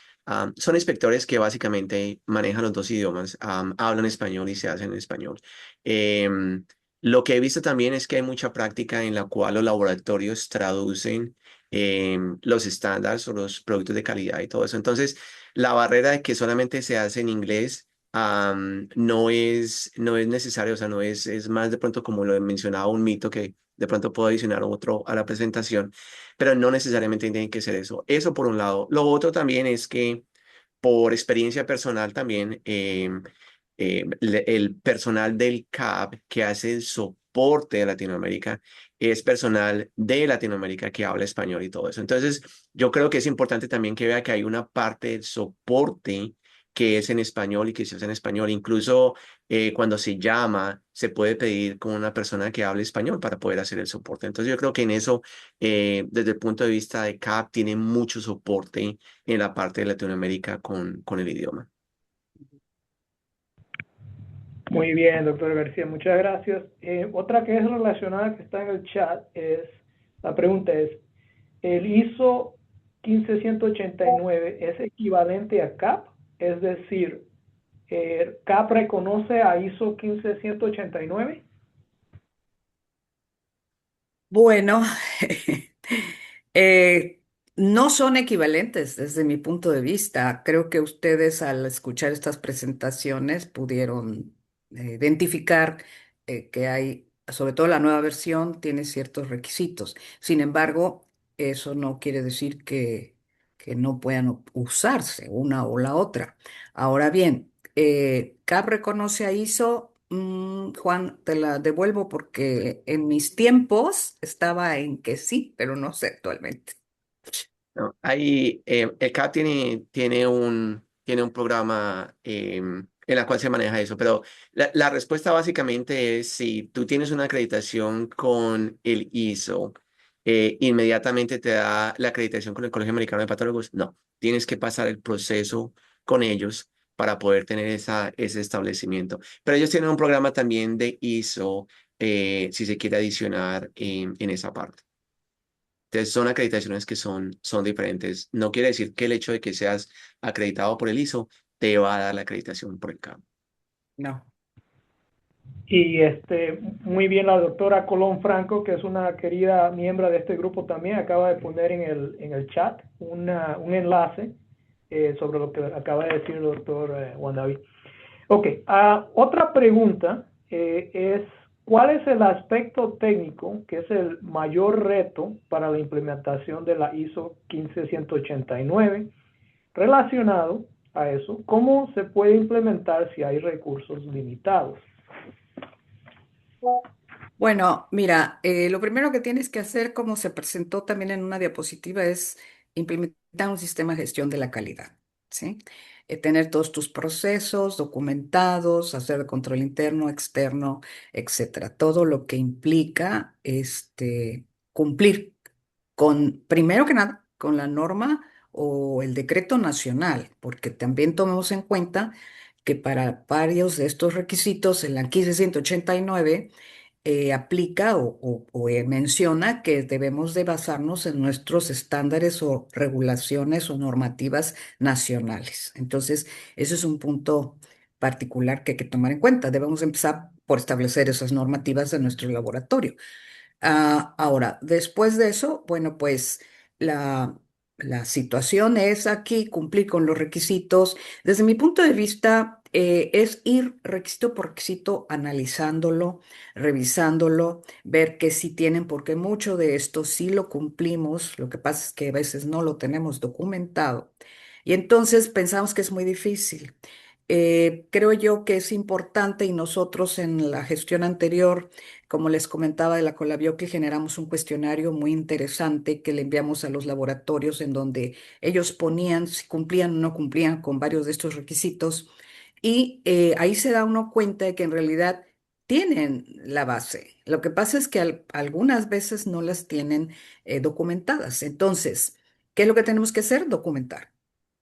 son inspectores que básicamente manejan los dos idiomas, hablan español y se hacen en español. Em, lo que he visto también es que hay mucha práctica en la cual los laboratorios traducen los estándares o los productos de calidad y todo eso. Entonces, la barrera de que solamente se hace en inglés no es necesario, o sea, es más de pronto como lo he mencionado, un mito que de pronto puedo adicionar otro a la presentación, pero no necesariamente tiene que ser eso. Eso por un lado. Lo otro también es que por experiencia personal también, el personal del CAP que hace el soporte de Latinoamérica es personal de Latinoamérica que habla español y todo eso. Entonces, yo creo que es importante también que vea que hay una parte del soporte que es en español y que se hace en español. Incluso cuando se llama, se puede pedir con una persona que hable español para poder hacer el soporte. Entonces, yo creo que en eso, desde el punto de vista de CAP, tiene mucho soporte en la parte de Latinoamérica con el idioma. Muy bien, doctor García, muchas gracias. Otra que es relacionada, que está en el chat, la pregunta es, ¿el ISO 15189 es equivalente a CAP? Es decir, ¿CAP reconoce a ISO 15189? Bueno, eh, no son equivalentes desde mi punto de vista. Creo que ustedes al escuchar estas presentaciones pudieron identificar que hay, sobre todo la nueva versión, tiene ciertos requisitos. Sin embargo, eso no quiere decir que no puedan usarse una o la otra. Ahora bien, CAP reconoce a ISO. Juan, te la devuelvo porque en mis tiempos estaba en que sí, pero no sé actualmente. ¿No? Ahí, el CAP tiene un programa en la cual se maneja eso, pero la respuesta básicamente es si tú tienes una acreditación con el ISO, inmediatamente te da la acreditación con el Colegio Americano de Patólogos. No, tienes que pasar el proceso con ellos para poder tener ese establecimiento. Pero ellos tienen un programa también de ISO, si se quiere adicionar en esa parte. Entonces, son acreditaciones que son diferentes. No quiere decir que el hecho de que seas acreditado por el ISO te va a dar la acreditación por el CAP. No. Y muy bien la doctora Colón Franco, que es una querida miembro de este grupo también, acaba de poner en el chat un enlace sobre lo que acaba de decir el doctor Juan David. Ok, otra pregunta es, ¿cuál es el aspecto técnico que es el mayor reto para la implementación de la ISO 15189? Relacionado a eso, ¿cómo se puede implementar si hay recursos limitados? Bueno, mira, lo primero que tienes que hacer, como se presentó también en una diapositiva, es implementar un sistema de gestión de la calidad, ¿sí? Tener todos tus procesos documentados, hacer control interno, externo, etcétera. Todo lo que implica cumplir con, primero que nada, con la norma o el decreto nacional, porque también tomemos en cuenta que para varios de estos requisitos, en la 15189 aplica o menciona que debemos de basarnos en nuestros estándares o regulaciones o normativas nacionales. Entonces, ese es un punto particular que hay que tomar en cuenta. Debemos empezar por establecer esas normativas de nuestro laboratorio. Ahora, después de eso, bueno, pues la, la situación es aquí cumplir con los requisitos. Desde mi punto de vista, es ir requisito por requisito, analizándolo, revisándolo, ver que sí tienen, porque mucho de esto sí lo cumplimos, lo que pasa es que a veces no lo tenemos documentado. Y entonces pensamos que es muy difícil. Creo yo que es importante y nosotros en la gestión anterior, como les comentaba de la Colabio, que generamos un cuestionario muy interesante que le enviamos a los laboratorios en donde ellos ponían si cumplían o no cumplían con varios de estos requisitos. Y ahí se da uno cuenta de que en realidad tienen la base. Lo que pasa es que algunas veces no las tienen documentadas. Entonces, ¿qué es lo que tenemos que hacer? Documentar.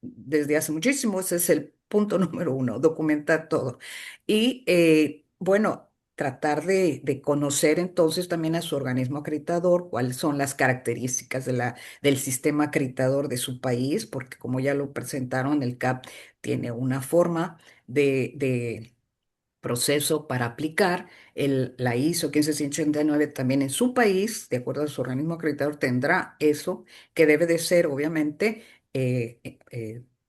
Desde hace muchísimo, ese es el punto número uno, documentar todo. Y bueno, tratar de conocer entonces también a su organismo acreditador, cuáles son las características del sistema acreditador de su país, porque como ya lo presentaron, el CAP tiene una forma de proceso para aplicar. La ISO 15189 también en su país, de acuerdo a su organismo acreditador, tendrá eso, que debe de ser, obviamente,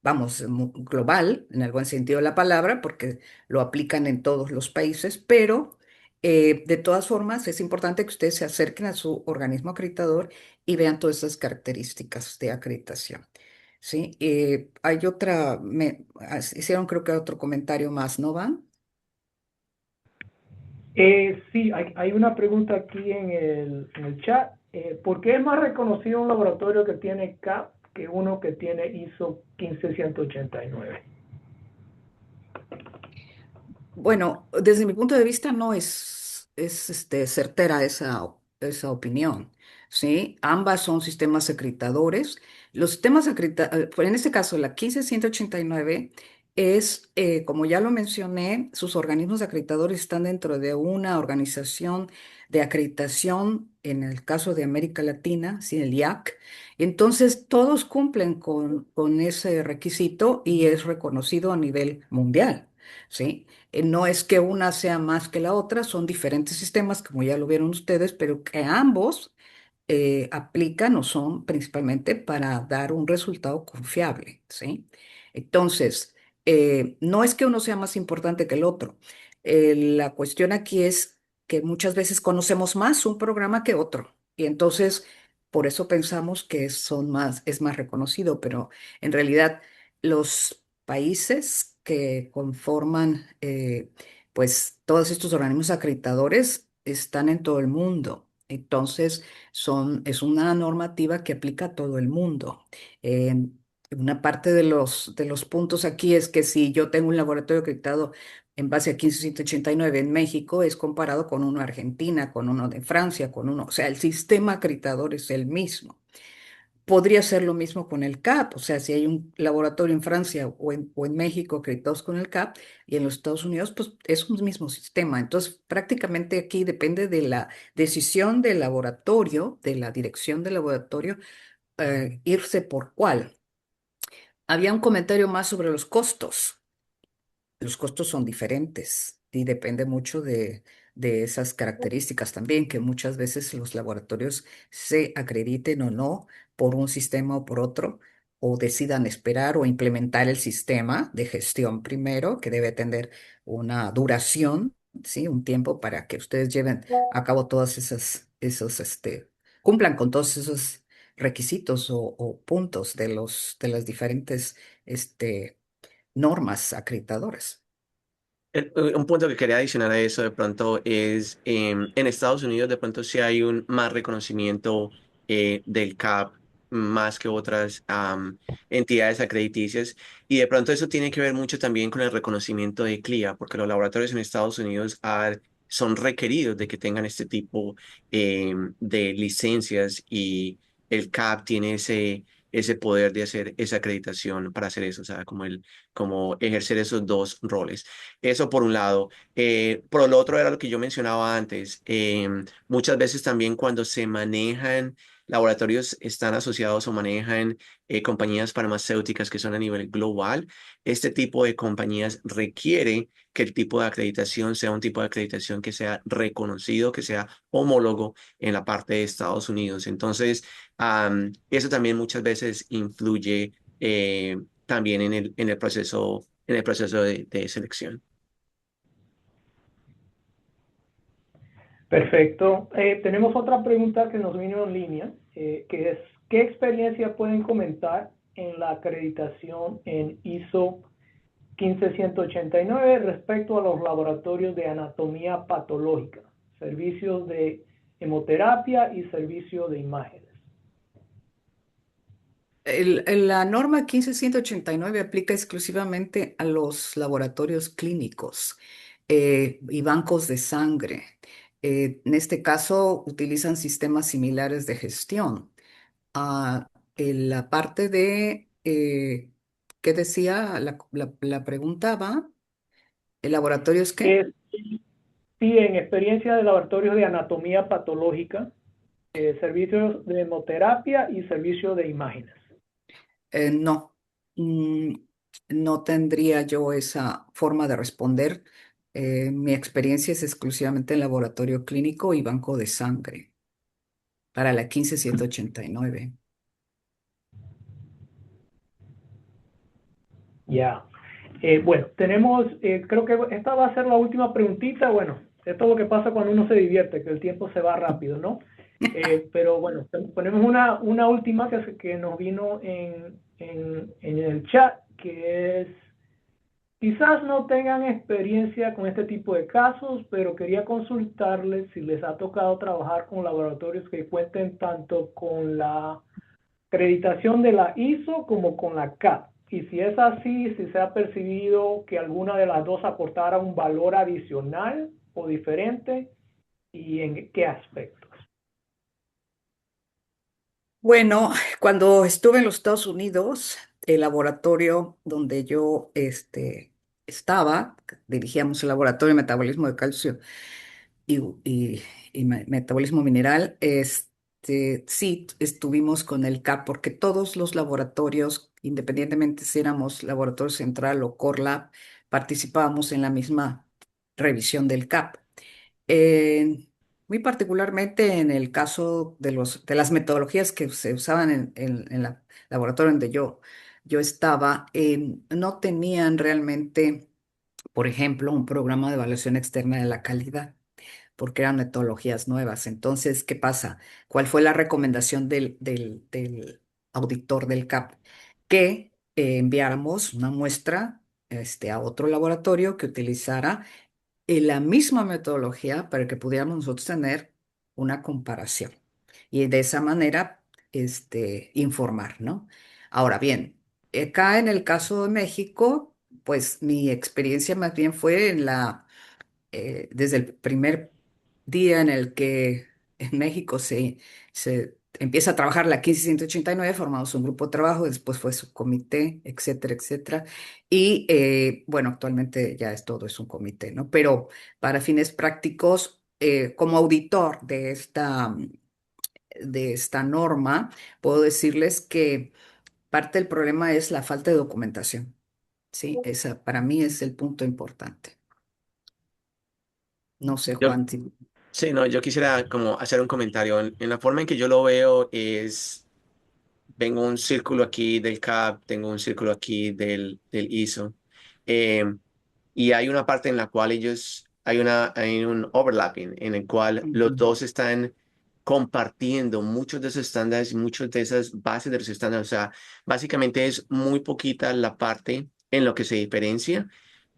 vamos, global, en el buen sentido de la palabra, porque lo aplican en todos los países, pero de todas formas es importante que ustedes se acerquen a su organismo acreditador y vean todas esas características de acreditación. Sí, hay otra, hicieron creo que otro comentario más, ¿no van? Sí, hay una pregunta aquí en el chat. ¿Por qué es más reconocido un laboratorio que tiene CAP que uno que tiene ISO 15189? Bueno, desde mi punto de vista no certera esa opinión, ¿sí? Ambas son sistemas acreditadores. Los sistemas acreditadores, en este caso, la 15189 es, como ya lo mencioné, sus organismos acreditadores están dentro de una organización de acreditación, en el caso de América Latina, ¿sí? El IAC. Entonces, todos cumplen con ese requisito y es reconocido a nivel mundial, ¿sí? No es que una sea más que la otra, son diferentes sistemas, como ya lo vieron ustedes, pero que ambos aplican o son principalmente para dar un resultado confiable, ¿sí? Entonces, no es que uno sea más importante que el otro. La cuestión aquí es que muchas veces conocemos más un programa que otro y entonces por eso pensamos que es más reconocido, pero en realidad los países que conforman pues todos estos organismos acreditadores están en todo el mundo. Entonces, es una normativa que aplica a todo el mundo. Una parte de los puntos aquí es que si yo tengo un laboratorio acreditado en base a 15189 en México, es comparado con uno de Argentina, con uno de Francia, con uno, o sea, el sistema acreditador es el mismo. Podría ser lo mismo con el CAP, o sea, si hay un laboratorio en Francia o en México acreditados con el CAP y en los Estados Unidos, pues es un mismo sistema. Entonces, prácticamente aquí depende de la decisión del laboratorio, de la dirección del laboratorio, irse por cuál. Había un comentario más sobre los costos. Los costos son diferentes y depende mucho de esas características también, que muchas veces los laboratorios se acrediten o no por un sistema o por otro, o decidan esperar o implementar el sistema de gestión primero, que debe tener una duración, ¿sí? Un tiempo para que ustedes lleven a cabo todas cumplan con todos esos requisitos o puntos de las diferentes, normas acreditadoras. Un punto que quería adicionar a eso de pronto es en Estados Unidos de pronto sí hay un más reconocimiento del CAP más que otras entidades acrediticias y de pronto eso tiene que ver mucho también con el reconocimiento de CLIA porque los laboratorios en Estados Unidos son requeridos de que tengan este tipo de licencias y el CAP tiene ese poder de hacer esa acreditación para hacer eso, o sea, como ejercer esos dos roles. Eso por un lado. Por lo otro era lo que yo mencionaba antes. Muchas veces también cuando se manejan, laboratorios están asociados o manejan compañías farmacéuticas que son a nivel global. Este tipo de compañías requiere que el tipo de acreditación sea un tipo de acreditación que sea reconocido, que sea homólogo en la parte de Estados Unidos. Entonces, eso también muchas veces influye también en el proceso de selección. Perfecto. Tenemos otra pregunta que nos vino en línea, que es, ¿qué experiencia pueden comentar en la acreditación en ISO 15189 respecto a los laboratorios de anatomía patológica, servicios de hemoterapia y servicio de imágenes? La norma 15189 aplica exclusivamente a los laboratorios clínicos y bancos de sangre. En este caso, utilizan sistemas similares de gestión. En la parte ¿qué decía? La preguntaba, ¿el laboratorio es qué? Es, sí, en experiencia de laboratorios de anatomía patológica, servicios de hemoterapia y servicio de imágenes. No, Mm, no tendría yo esa forma de responder. Mi experiencia es exclusivamente en laboratorio clínico y banco de sangre para la 15189. Ya. Bueno, tenemos, creo que esta va a ser la última preguntita. Bueno, esto es lo que pasa cuando uno se divierte, que el tiempo se va rápido, ¿no? Pero bueno, ponemos una última que nos vino en el chat, que es, quizás no tengan experiencia con este tipo de casos, pero quería consultarles si les ha tocado trabajar con laboratorios que cuenten tanto con la acreditación de la ISO como con la CAP. Y si es así, si se ha percibido que alguna de las dos aportara un valor adicional o diferente y en qué aspectos. Bueno, cuando estuve en los Estados Unidos, el laboratorio donde yo estaba, dirigíamos el laboratorio de metabolismo de calcio y, y- y metabolismo mineral, sí estuvimos con el CAP porque todos los laboratorios, independientemente si éramos laboratorio central o Core Lab, participábamos en la misma revisión del CAP. En- Muy particularmente en el caso de las metodologías que se usaban en la laboratorio donde yo estaba, no tenían realmente, por ejemplo, un programa de evaluación externa de la calidad porque eran metodologías nuevas. Entonces, ¿qué pasa? ¿Cuál fue la recomendación del auditor del CAP? Que enviáramos una muestra a otro laboratorio que utilizara la misma metodología para que pudiéramos nosotros tener una comparación y de esa manera informar, ¿no? Ahora bien, acá en el caso de México, pues mi experiencia más bien fue desde el primer día en el que en México se empieza a trabajar la 15189, formamos un grupo de trabajo, después fue subcomité, etcétera, etcétera. Y bueno, actualmente ya todo es un comité, ¿no? Pero para fines prácticos, como auditor de esta norma, puedo decirles que parte del problema es la falta de documentación. Sí, esa para mí es el punto importante. No sé, Yo, Juan, sí, no, yo quisiera como hacer un comentario. En la forma en que yo lo veo es, tengo un círculo aquí del CAP, tengo un círculo aquí del ISO. eh, y hay una parte en la cual hay un overlapping en el cual los Ujú, dos están compartiendo muchos de esos estándares y muchas de esas bases de los estándares. O sea, básicamente es muy poquita la parte en lo que se diferencia,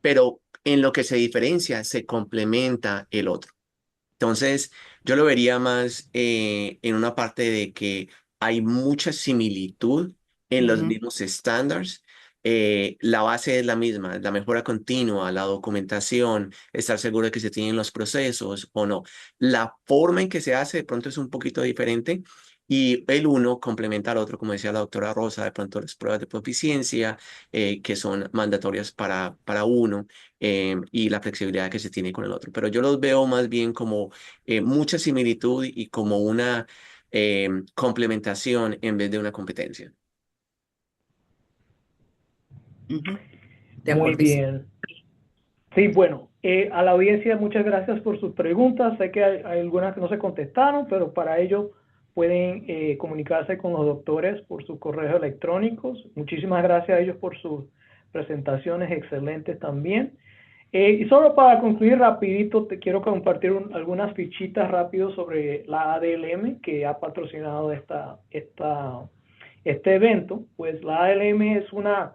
pero en lo que se diferencia se complementa el otro. Entonces, yo lo vería más en una parte de que hay mucha similitud en los ujú, mismos estándares. La base es la misma, la mejora continua, la documentación, estar seguro de que se tienen los procesos o no. La forma en que se hace de pronto es un poquito diferente y el uno complementa al otro, como decía la doctora Rosa, de pronto las pruebas de proficiencia que son mandatorias para uno y la flexibilidad que se tiene con el otro. Pero yo los veo más bien como mucha similitud y como una complementación en vez de una competencia. ujú. De Muy acuerdo. bien. Sí, bueno, a la audiencia muchas gracias por sus preguntas. Sé que hay algunas que no se contestaron, pero para ello pueden comunicarse con los doctores por sus correos electrónicos. Muchísimas gracias a ellos por sus presentaciones excelentes también. Y solo para concluir rapidito, te quiero compartir algunas fichitas rápido sobre la ADLM que ha patrocinado este evento. Pues la ADLM es una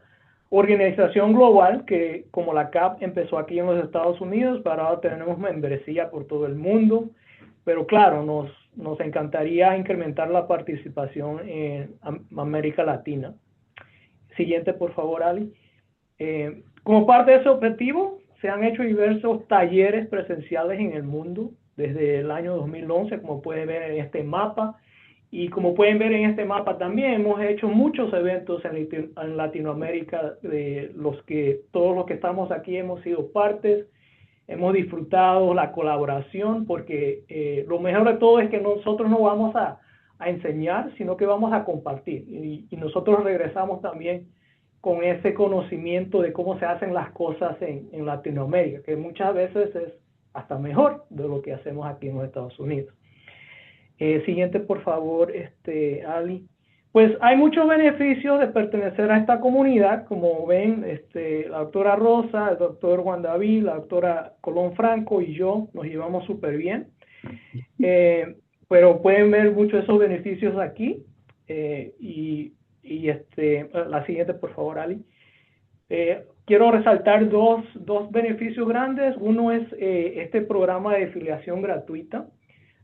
organización global que, como la CAP, empezó aquí en los Estados Unidos, pero ahora tenemos membresía por todo el mundo. Pero claro, nos encantaría incrementar la participación en América Latina. Siguiente, por favor, Ali. Como parte de ese objetivo, se han hecho diversos talleres presenciales en el mundo desde el año 2011, como pueden ver en este mapa. Y como pueden ver en este mapa también, hemos hecho muchos eventos en Latinoamérica, de los que todos los que estamos aquí hemos sido partes. Hemos disfrutado la colaboración porque lo mejor de todo es que nosotros no vamos a enseñar, sino que vamos a compartir. Y nosotros regresamos también con ese conocimiento de cómo se hacen las cosas en Latinoamérica, que muchas veces es hasta mejor de lo que hacemos aquí en los Estados Unidos. Siguiente, por favor, Ali. Pues hay muchos beneficios de pertenecer a esta comunidad, como ven, la doctora Rosa, el doctor Juan David, la doctora Colón Franco y yo nos llevamos súper bien. Pero pueden ver muchos de esos beneficios aquí. La siguiente, por favor, Ali. Quiero resaltar dos beneficios grandes. Uno es este programa de afiliación gratuita.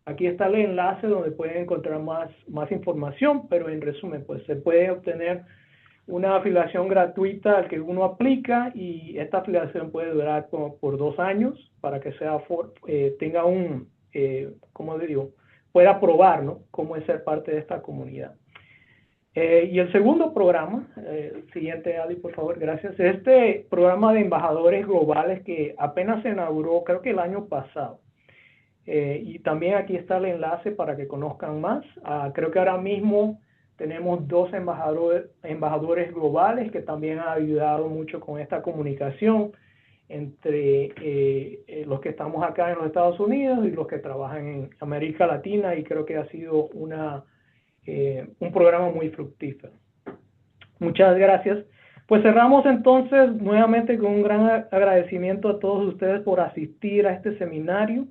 Aquí está el enlace donde pueden encontrar más información, pero en resumen, pues se puede obtener una afiliación gratuita al que uno aplica y esta afiliación puede durar por 2 años para que tenga ¿cómo le digo? Pueda probar, ¿no? Cómo es ser parte de esta comunidad. Y el segundo programa, siguiente, Ali, por favor, gracias. Este programa de embajadores globales que apenas se inauguró, creo que el año pasado. Y también aquí está el enlace para que conozcan más. Creo que ahora mismo tenemos 2 embajadores globales que también han ayudado mucho con esta comunicación entre los que estamos acá en los Estados Unidos y los que trabajan en América Latina, y creo que ha sido un programa muy fructífero. Muchas gracias. Pues cerramos entonces nuevamente con un gran agradecimiento a todos ustedes por asistir a este seminario.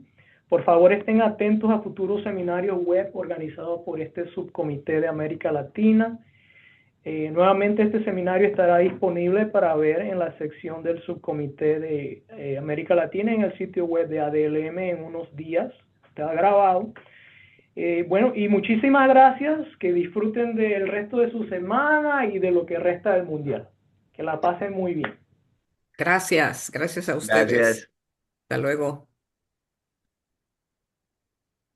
Por favor, estén atentos a futuros seminarios web organizados por este subcomité de América Latina. Nuevamente este seminario estará disponible para ver en la sección del subcomité de América Latina en el sitio web de ADLM en unos días. Está grabado. Bueno, y muchísimas gracias. Que disfruten del resto de su semana y de lo que resta del mundial. Que la pasen muy bien. Gracias a Gracias. ustedes. Hasta luego.